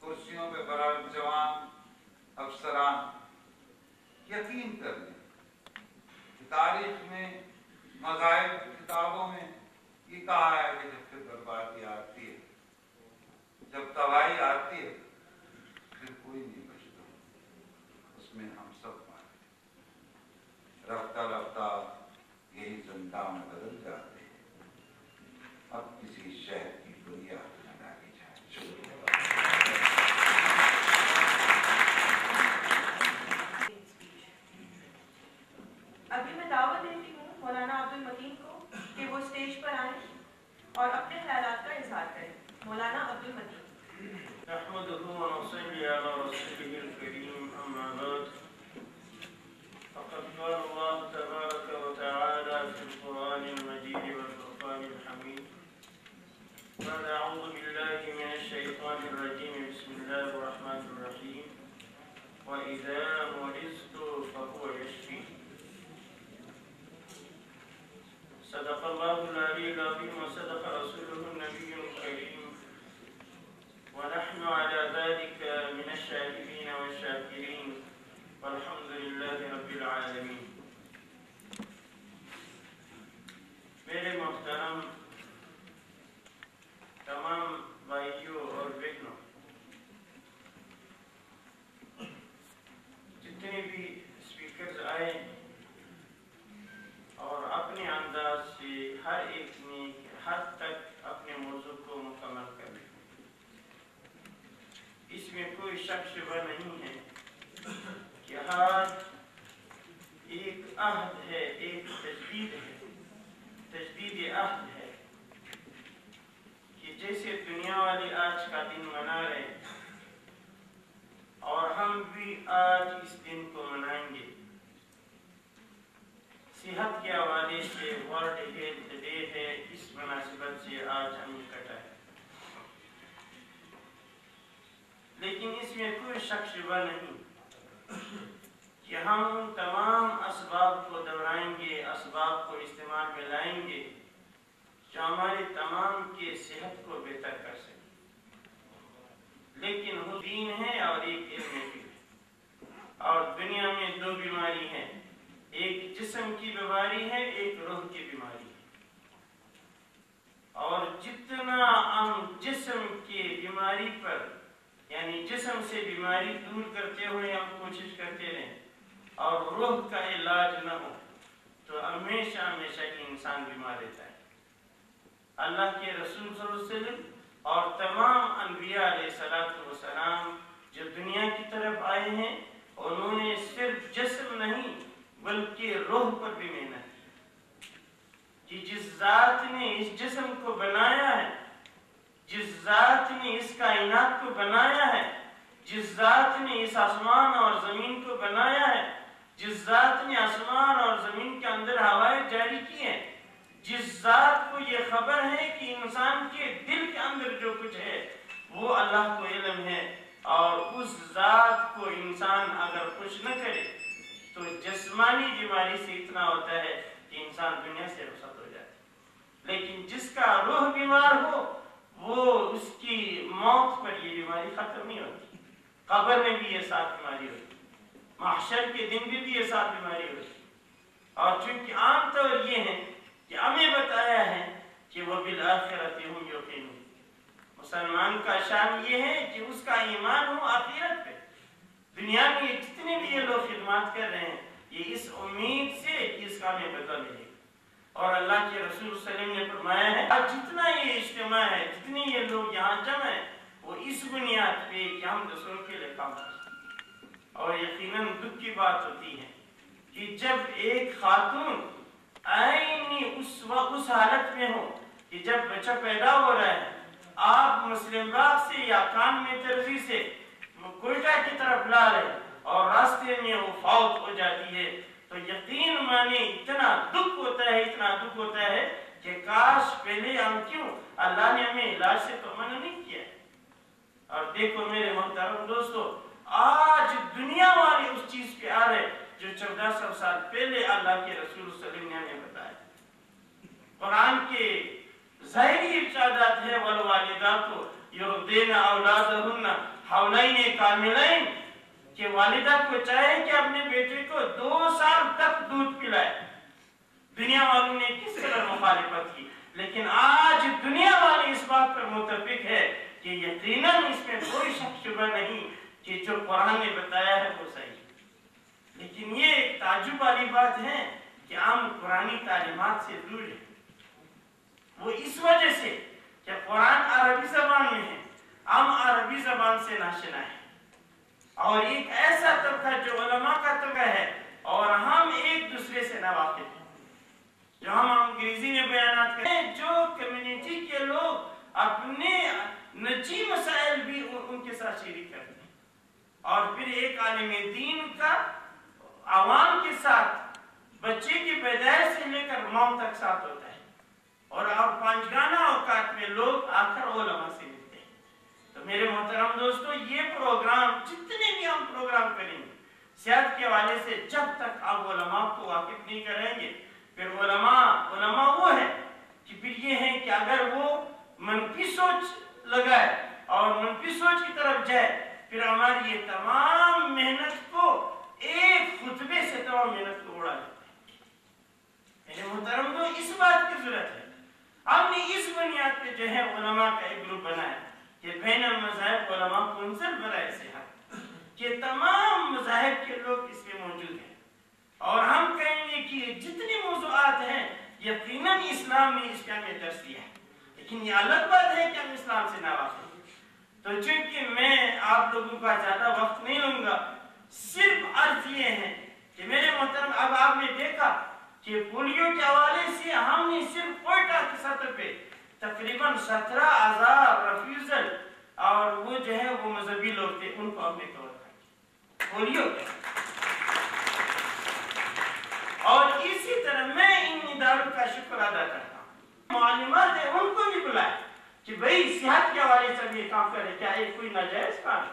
कुर्सियों पे बराबर जवान अफसरान, यकीन कर लें तारीख में, मज़ाहिब किताबों में ये कहा है कि जब फिर बर्बादी आती है, जब तबाही आती है, फिर कोई नहीं बचता, उसमें हम सब मारे। रफ्ता रफ्ता यही जिंदा में बदल जाते हैं। अब किसी शहर की बुनियाद न डाली जाए। शुक्रिया। अभी मैं दावत देती हूँ मौलाना अब्दुल मतीन को कि वो स्टेज पर आएं और अपने ख्यालात का इजहार करें। मौलाना अब्दुल मतीन। नहमदुहु व नसल्ली अला रसूलिहिल करीम, अम्मा बाद। फ़क़द क़ाल अल्लाहु तबारक व तआला फ़िल क़ुरआनिल मजीद वल फ़ुरक़ानिल हमीद। बाद अऊज़ु बिल्लाहि मिनश शैतानिर रजीम। बिस्मिल्लाहिर रहमानिर रहीम। व इज़ा मरिज़तु फ़हुव यशफ़ीन। सदक़ल्लाहुल अलीयुल अज़ीम व सदक़ रसूलुहुन नबियुल करीम। ونحن على ذلك من الشاهدين والشاكرين والحمد لله رب العالمين. मेरे मोहतरम तमाम भाइयों और बहनों, जितने भी स्पीकर्स आए शक शुबा नहीं है कि आज एक अहद है, एक तजदीद है, तजदीद अहद है कि जैसे दुनिया वाले आज का दिन मना रहे हैं और हम भी आज इस दिन को मनाएंगे। सेहत के हवाले से वर्ल्ड हेल्थ डे है, इस मुनासिबत से आज हम इकट्ठा है, लेकिन इसमें कोई शक शुबा नहीं कि हम तमाम असबाब को दोहराएंगे, असबाब को इस्तेमाल में लाएंगे जो हमारे तमाम के सेहत को बेहतर कर सके। लेकिन वो दीन है और एक इल्म भी है। और दुनिया में दो बीमारी है, एक जिस्म की बीमारी है, एक रूह की बीमारी है। और जितना हम जिस्म की बीमारी पर यानी जिस्म से बीमारी दूर करते हुए हम कोशिश करते रहें और रूह का इलाज न हो तो हमेशा हमेशा इंसान बीमार रहता है। अल्लाह के रसूल सल्लल्लाहु अलैहि वसल्लम और तमाम अनबिया अलैहिस्सलातु वस्सलाम जो दुनिया की तरफ आए हैं, उन्होंने सिर्फ जिस्म नहीं बल्कि रूह पर भी मेहनत की कि जिस जात ने इस जिस्म को बनाया है, जिस जात ने इस कायनात को बनाया है, जिस जात ने इस आसमान और जमीन को बनाया है, जिस जात ने आसमान और जमीन के अंदर हवाएं जारी की हैं, जिस जात को ये खबर है कि इंसान के दिल के अंदर जो कुछ है वो अल्लाह को इल्म है, और उस जात को इंसान अगर खुश न करे तो जिस्मानी बीमारी से इतना होता है कि इंसान दुनिया से रुखसत हो जाता है। लेकिन जिसका रूह बीमार हो वो उसकी मौत पर ये बीमारी खत्म नहीं होती, कब्र में भी ये साथ बीमारी होती, महशर के दिन भी ये साथ बीमारी होती। और चूंकि आमतौर ये है कि हमें बताया है कि वह बिल आखिरत हुम यकीनून, मुसलमान का शान ये है कि उसका ईमान हो आखिरत पे। दुनिया में जितने भी ये लोग खिदमत कर रहे हैं ये इस उम्मीद से कि इसका हमें बदला मिलेगा। और अल्लाह के रसूल सल्लल्लाहु अलैहि वसल्लम ने फरमाया है आज जितना ये इज्तिमा है, जितने ये लोग यहाँ जमा है, वो इस बुनियाद पे कि हम रसूल के लिए काम करते। और यकीनन दुख की बात होती है कि जब एक खातून आईनी उस हालत में हो कि जब बच्चा पैदा हो रहा है, आप मुस्लिम बाग से या कान में दर्जी से कोयटा की तरफ ला रहे और रास्ते में वो फौत हो जाती है, तो यकीन माने इतना दुख होता है, इतना दुख होता है कि काश पहले हम क्यों अल्लाह ने हमें इलाज से तो मना नहीं किया। और देखो मेरे मोहतरम दोस्तों, आज दुनिया वाले उस चीज पे आ रहे जो 1400 साल पहले अल्लाह के रसूल सल्लल्लाहु अलैहि वसल्लम ने बताया। कुरान के ज़ाहिरी इरशादात है वल वालिदातु युरदीना औलादहुन्ना हौलैन कामिलैन, कि वालिदा को चाहे कि अपने बेटे को 2 साल तक दूध पिलाए। दुनिया वालों ने किस तरह मुखालिफत की, लेकिन आज दुनिया वाले इस बात पर मुत्तफिक है कि यकीनन इसमें कोई शक शुबा नहीं कि जो कुरान ने बताया है वो सही। लेकिन ये एक ताज्जुब वाली बात है कि हम कुरानी तालीमात से दूर हैं। वो इस वजह से कि कुरान अरबी जबान में है, हम अरबी जबान से नाशना है, और एक ऐसा तबका जो उलमा का तबका है और हम एक दूसरे से नावाकिफ हैं। जो हम अंग्रेजी में बयानात करते हैं, जो कम्युनिटी के लोग अपने नजी मसाइल भी उनके साथ शरीक करते हैं, और फिर एक आलिम दीन का आवाम के साथ बच्चे की पैदाइश से लेकर मौत तक साथ होता है, और 5 औकात में लोग आकर उलमा से मिलते हैं। तो मेरे मोहतरम दोस्तों, ये प्रोग्राम जितने भी हम प्रोग्राम करेंगे सेहत के हवाले से, जब तक आप उलमा को वाकिफ नहीं करेंगे, फिर उलमा वो है कि फिर ये है कि अगर वो मनफी सोच लगाए और मनफी सोच की तरफ जाए, फिर हमारी ये तमाम मेहनत को एक खुतबे से तमाम मेहनत को उड़ा देता है। मेरे मोहतरम को इस बात की जरूरत है, हमने इस बुनियाद पे जो है उलमा का एक ग्रुप बनाया कि बैनुल मज़ाहिब उलमा कौंसिल बराए सेहत के तमाम मज़ाहिब के लोग इसमें मौजूद हैं, और हम कहेंगे कि जितने मौज़ूआत हैं यकीनन इस्लाम ने इसका हमें दर्ज दिया है। लेकिन ये अलग बात है कि हम इस्लाम से नावाकिफ हैं। تو چونکہ میں آپ لوگوں کا زیادہ وقت نہیں لوں گا، صرف عرض یہ ہے کہ میرے محترم اب آپ نے دیکھا کہ پولیو کے حوالے سے ہم نے صرف کوئٹہ کی سطح پہ تقریباً 17,000 ریفیوزل اور وہ جو ہے وہ مذہبی لوگ تھے ان کو ہم نے کور کیا پولیو کے۔ اور اسی طرح میں ان اداروں کا شکر ادا کرتا ہوں، معلومات ہے ان کو بھی بلایا کہ بھئی صحت کے حوالے سے بھی یہ کام کرے، کیا یہ کوئی ناجائز کام؟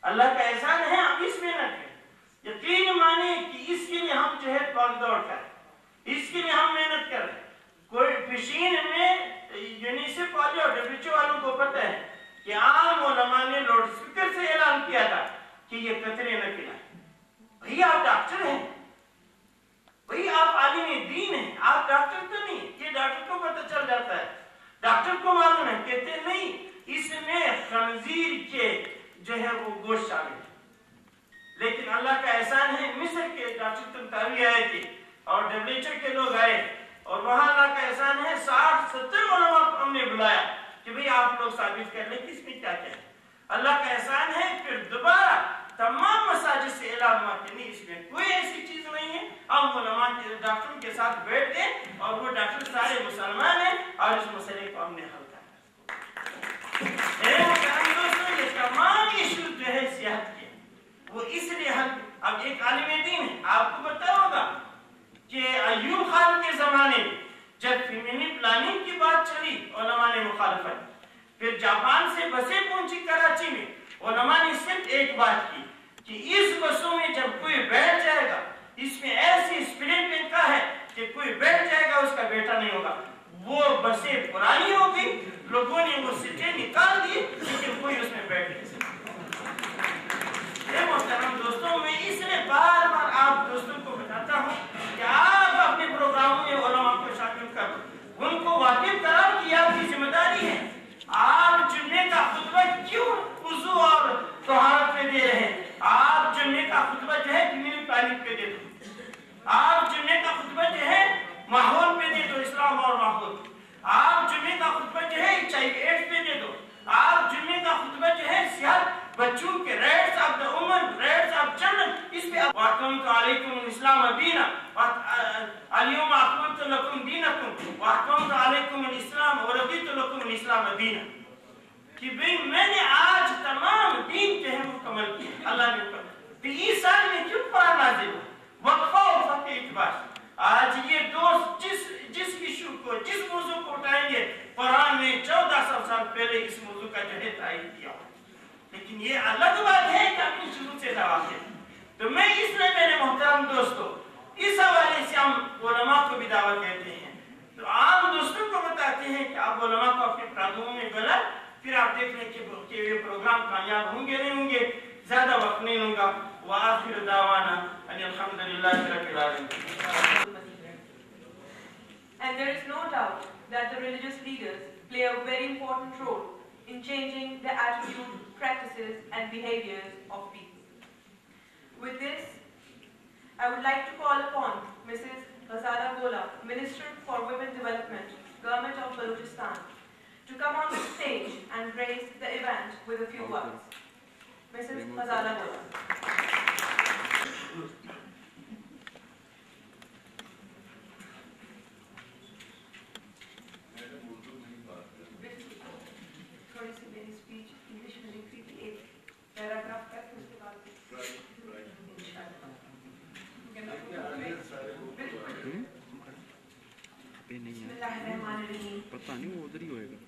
اللہ کا احسان ہے ہم اس محنت میں یقین مانے کہ اس کے لیے ہم جو ہے بھاگ دوڑ کریں، اس کے لیے ہم محنت کر رہے ہیں۔ کوئی پیشین میں یونیسیف والے اور WHO والوں کو پتہ ہے کہ عام علماء نے لاؤڈ اسپیکر سے اعلان کیا تھا کہ یہ قطرے نہ پلائیں۔ بھئی آپ ڈاکٹر ہیں، بھئی آپ عالم دین ہیں، آپ ڈاکٹر تو نہیں، یہ ڈاکٹر کو پتہ چل جاتا ہے، ڈاکٹر کو معلوم ہے، کہتے نہیں اس میں خنزیر کے جو ہے وہ گوشت شامل ہے۔ لیکن اللہ کا احسان ہے مصر کے ڈاکٹر تنتاوی آئے تھے اور WHO کے لوگ آئے اور وہاں اللہ کا احسان ہے 60-70 علماء کو ہم نے بلایا کہ بھئی آپ لوگ ثابت کر لیں کہ اس میں کیا کیا ہے۔ اللہ کا احسان ہے پھر دوبارہ تمام مساجد سے اعلان ہوا کہ نہیں اس میں کوئی ایسی چیز نہیں ہے، ہم علماء کے ڈاکٹروں کے ساتھ بیٹھ گئے اور وہ ڈاکٹر سارے مسلمان ہیں اور اس مسئلے کو ہم نے حل کیا۔ میرے محترم دوستوں یہ تمام ایشو جو ہے صحت کے وہ اس لیے حل، اب ایک عالم دین ہے آپ کو پتہ ہوگا کہ ایوب خان کے زمانے میں جب فیملی پلاننگ کی بات چلی علماء نے مخالفت، پھر جاپان سے بسیں پہنچی کراچی میں، علماء نے صرف ایک بات کی کہ اس بسوں میں جب کوئی بیٹھ جائے گا اس میں ایسی اسپرٹ لکھا ہے کہ کوئی بیٹھ جائے گا اس کا بیٹا نہیں ہوگا۔ وہ بسیں پرانی ہو گئی، لوگوں نے وہ سیٹیں نکال دی لیکن کوئی اس میں بیٹھ نہیں سکتا۔ محترم دوستوں میں اس لیے بار بار آپ دوستوں کو بتاتا ہوں کہ آپ اپنے پروگراموں میں علماء کو شامل کرو، ان کو واقف کرو کہ آپ کی ذمہ داری ہے۔ آپ جمعے کا خطبہ کیوں وضو اور طہارت پہ دے رہے ہیں؟ آپ جمعے کا خطبہ جو ہے فیملی پلاننگ پہ دے دو، آپ جمعے کا خطبہ جو ہے ماحول پہ دے دو، اسلام اور ماحول۔ آپ جمعے کا خطبہ جو ہے HIV/AIDS پہ دے دو، آپ جمعے کا خطبہ جو ہے صحت بچوں کے rights of the women, rights of children, اس پہ وَأَكْمَلْتُ عَلَيْكُمُ الْإِسْلَامَ دِينًا الْيَوْمَ أَكْمَلْتُ لَكُمْ دِينَكُمْ وَأَتْمَمْتُ عَلَيْكُمُ الْإِسْلَامَ وَرَضِيتُ لَكُمُ الْإِسْلَامَ دِينًا، کہ بھئی میں نے آج تمام دین جو ہے مکمل کیا، اللہ نے مکمل۔ تو اس سال میں کیوں قرآن نازل ہوا؟ وقفہ اور وقفہ کے اعتبار سے آج یہ دوست جس ایشو کو، جس موضوع کو اٹھائیں گے، قرآن نے 1400 سال پہلے اس موضوع کا جو ہے تعین کیا، لیکن یہ الگ بات ہے کہ اپنی شروع سے جواب دیں۔ تو میں اس لیے میرے محترم دوستوں اس حوالے سے ہم علماء کو بھی دعوت دیتے ہیں، تو عام دوستوں کو بتاتے ہیں کہ آپ علماء کو اپنے پروگراموں میں بلائیں، پھر آپ دیکھ لیں کہ یہ پروگرام کامیاب ہوں گے نہیں ہوں گے۔ زیادہ وقت نہیں لوں گا۔ وآخر دعوانا ان الحمد للہ رب العالمین۔ And there is no doubt that the religious leaders play a very important role in changing the attitude, practices and behaviors of people. With this, I would like to call upon Mrs. Ghazala Gola, Minister for Women Development, Government of Balochistan, to come on the stage and grace the event with a few words. Mrs. Ghazala Gola. थोड़ी सी मेरी speech English में लिखी थी, एक paragraph तक, उसके बाद बिस्मिल्लाहिर्रहमानिर्रहीम। पता नहीं वो उधर ही होएगा।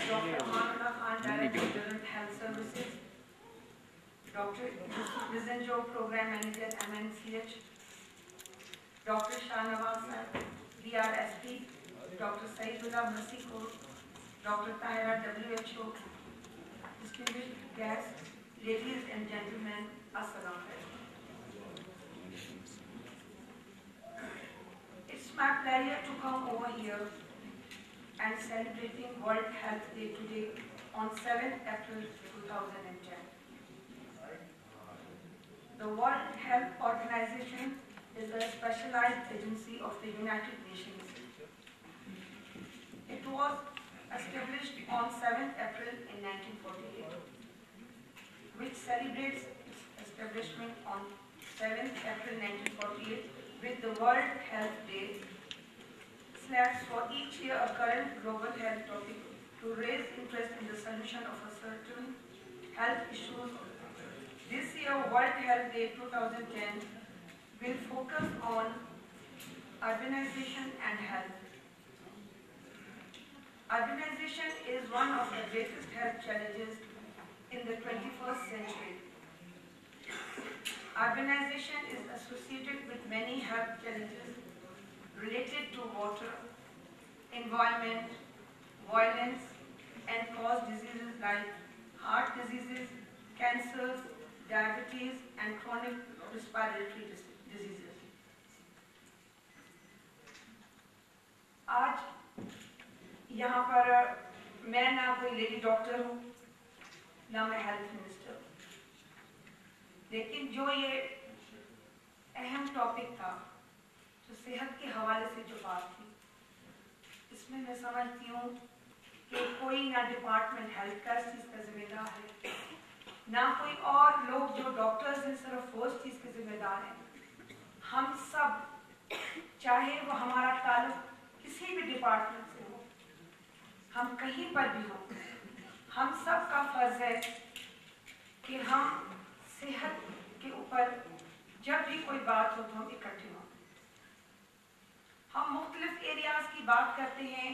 Doctor Manullah Khan, director health services, doctor Bizenjo, programme manager MNCH, doctor Shahnawaz साहब DRSP, doctor Saeedullah Mercy Corps, doctor Tahira WHO, distinguished guests, ladies and gentlemen, Assalamu alaikum. It's my pleasure to come over here and celebrating World Health Day today on 7th April 2010. The World Health Organization is a specialized agency of the United Nations. It was established on 7th April in 1948. which celebrates its establishment on 7th April 1948 with the World Health Day, selects for each year a current global health topic to raise interest in the solution of a certain health issues. This year, World Health Day 2010 will focus on urbanization and health. Urbanization is one of the greatest health challenges in the 21st century. Urbanization is associated with many health challenges related to water, environment, violence, and cause diseases like heart diseases, cancers, diabetes, and chronic respiratory diseases. आज यहाँ पर मैं ना कोई lady doctor हूँ, ना मैं health minister, लेकिन जो ये अहम टॉपिक था, जो सेहत के हवाले से जो बात थी, इसमें मैं समझती हूँ कि कोई ना डिपार्टमेंट हेल्थ का इस चीज़ का जिम्मेदार है, ना कोई और लोग जो डॉक्टर्स हैं सिर्फ वो इस चीज़ के जिम्मेदार हैं। हम सब, चाहे वो हमारा ताल्लुक किसी भी डिपार्टमेंट से हो, हम कहीं पर भी हो, हम सब का फर्ज है कि हम सेहत के ऊपर जब भी कोई बात हो तो हम इकट्ठे हों। हम मुख्तलिफ एरियाज की बात करते हैं,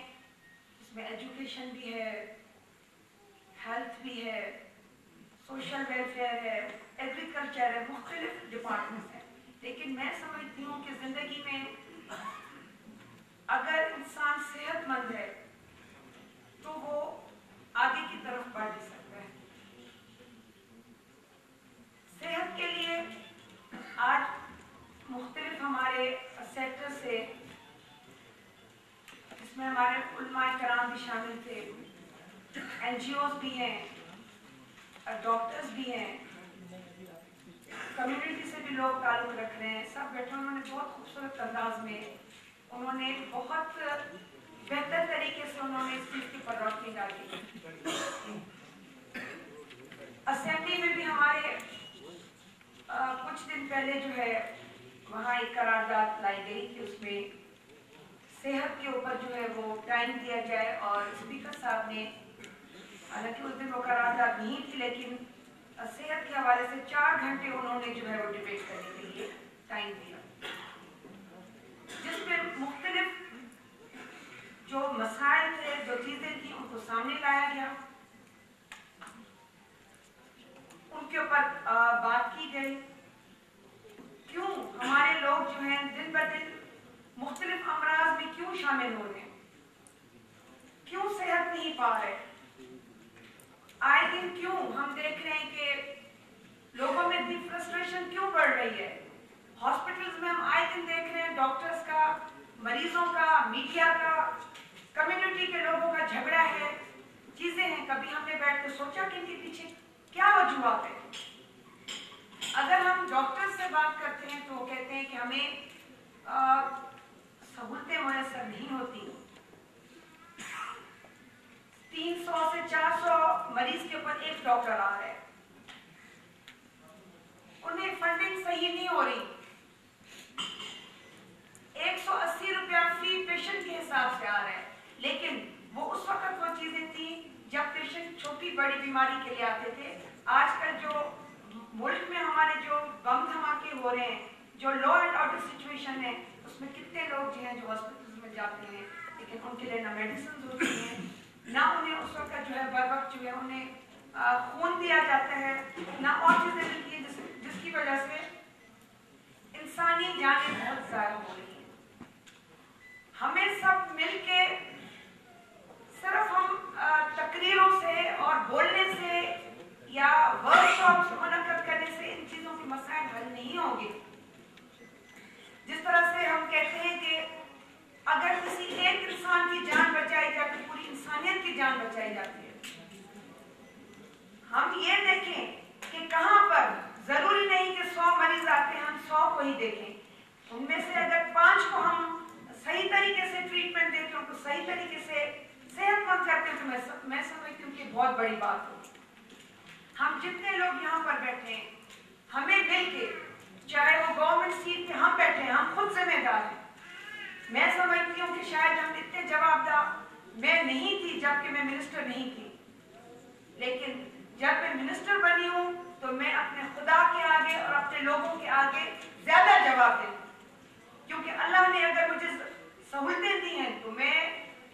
इसमें एजुकेशन भी है, हेल्थ भी है, सोशल वेलफेयर है, एग्रीकल्चर है, मुख्तलिफ डिपार्टमेंट्स हैं, लेकिन मैं समझती हूँ कि ज़िंदगी में अगर इंसान सेहतमंद है तो वो आगे की तरफ बढ़ भी सकता है। सेहत के लिए आज मुख्तलिफ हमारे सेक्टर से, इसमें हमारे उलमाए कराम भी शामिल थे, NGOs भी हैं, डॉक्टर्स भी हैं, कम्युनिटी से भी लोग ताल्लुक़ रख रहे हैं, सब बैठे। उन्होंने बहुत खूबसूरत अंदाज में, उन्होंने बहुत बेहतर तरीके से उन्होंने इस चीज़ की पर रोशनी डाली। असेंबली में भी हमारे कुछ दिन पहले जो है वहाँ एक करारदाद लाई गई कि उसमें सेहत के ऊपर जो है वो टाइम दिया जाए, और स्पीकर साहब ने, हालांकि उस दिन वो करारदाद नहीं थी, लेकिन सेहत के हवाले से 4 घंटे उन्होंने जो है वो डिबेट करने के लिए टाइम दिया, जिसमें मुख्तलिफ जो मसाइल थे, जो चीज़ें थी, उनको सामने लाया गया, उनके ऊपर बात की गई। क्यों हमारे लोग जो हैं दिन ब दिन मुख्तलिफ अमराज में क्यों शामिल हो रहे हैं, क्यों सेहत नहीं पा रहे, आए दिन क्यों हम देख रहे हैं कि लोगों में इतनी फ्रस्ट्रेशन क्यों बढ़ रही है। हॉस्पिटल्स में हम आए दिन देख रहे हैं डॉक्टर्स का, मरीजों का, मीडिया का, कम्युनिटी के लोगों का झगड़ा है, चीजें हैं। कभी हमने बैठ कर सोचा कि इनके पीछे क्या वजूहत है। अगर हम डॉक्टर्स से बात करते हैं तो वो कहते हैं कि हमें सहूलतें मुयसर नहीं होती, 300 से 400 मरीज के ऊपर एक डॉक्टर आ रहा है, उन्हें फंडिंग सही नहीं हो रही, 180 रुपया फी पेशेंट के हिसाब से आ रहा है, लेकिन वो उस वक्त वो चीजें थी जब पेशेंट छोटी बड़ी बीमारी के लिए आते थे। आजकल जो मुल्क में हमारे जो बम धमाके हो रहे हैं, जो लॉ एंड ऑर्डर सिचुएशन है, उसमें कितने लोग जो हैं जो हॉस्पिटल्स में जाते हैं, लेकिन उनके लिए ना मेडिसिन होती हैं, ना उन्हें उस वक्त जो है बर वक्त जो है उन्हें खून दिया जाता है, ना और चीज़ें मिलती हैं जिसकी वजह से इंसानी जानें बहुत ज़्यादा हो रही हैं। हमें सब मिलके सिर्फ हम तकरीरों से और बोलने से या वर्कशॉप्स मुनक्कद करने से इन चीज़ों के मसाइल हल नहीं होंगे। जिस तरह से हम कहते हैं कि अगर किसी एक इंसान की जान बचाई जाए तो पूरी इंसानियत की जान बचाई जाती है। हम ये देखें कि कहाँ पर, जरूरी नहीं कि 100 मरीज आते हैं हम 100 को ही देखें, उनमें से अगर 5 को हम सही तरीके से ट्रीटमेंट देते हैं, उनको सही तरीके से सेहतमंद करते हैं, तो मैं समझती हूँ कि बहुत बड़ी बात हो। हम जितने लोग यहाँ हैं, हमें मिलके, चाहे वो गवर्नमेंट सीट पे हम बैठे हैं, हम खुद जिम्मेदार हैं। मैं समझती हूँ कि शायद हम इतने जवाबदार मैं नहीं थी जबकि मैं मिनिस्टर नहीं थी, लेकिन जब मैं मिनिस्टर बनी हूँ तो मैं अपने खुदा के आगे और अपने लोगों के आगे ज्यादा जवाब देती हूँ, क्योंकि अल्लाह ने अगर मुझे सहूलतें दी हैं तो मैं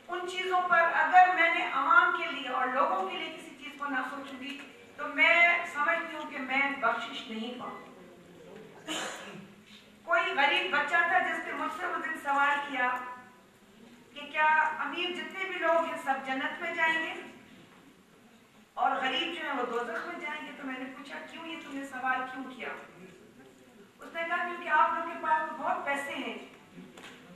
उन चीजों पर, अगर मैंने आवाम के लिए और लोगों के लिए किसी चीज को ना सोचूंगी तो मैं समझती हूँ कि मैं बख्शिश नहीं पाऊंगी। कोई गरीब बच्चा था जिसने मुझसे उस दिन सवाल किया कि क्या अमीर जितने भी लोग हैं सब जन्नत में जाएंगे और गरीब जो है वो दोज़ख में जाएंगे? तो मैंने पूछा क्यों, ये तुमने सवाल क्यों किया? उसने कहा क्योंकि आप लोगों के पास तो बहुत पैसे हैं,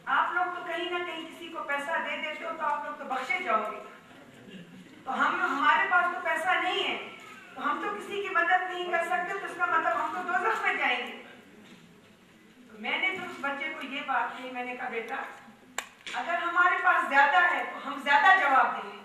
आप लोग तो कहीं ना कहीं किसी को पैसा दे देते हो तो आप लोग तो बख्शे जाओगे, तो हमारे पास तो पैसा नहीं है, तो हम तो किसी की मदद नहीं कर सकते, तो इसका मतलब हम तो दोज़ख में जाएंगे। तो मैंने तो उस बच्चे को ये बात कही, मैंने कहा बेटा अगर हमारे पास ज्यादा है तो हम ज्यादा जवाब देंगे,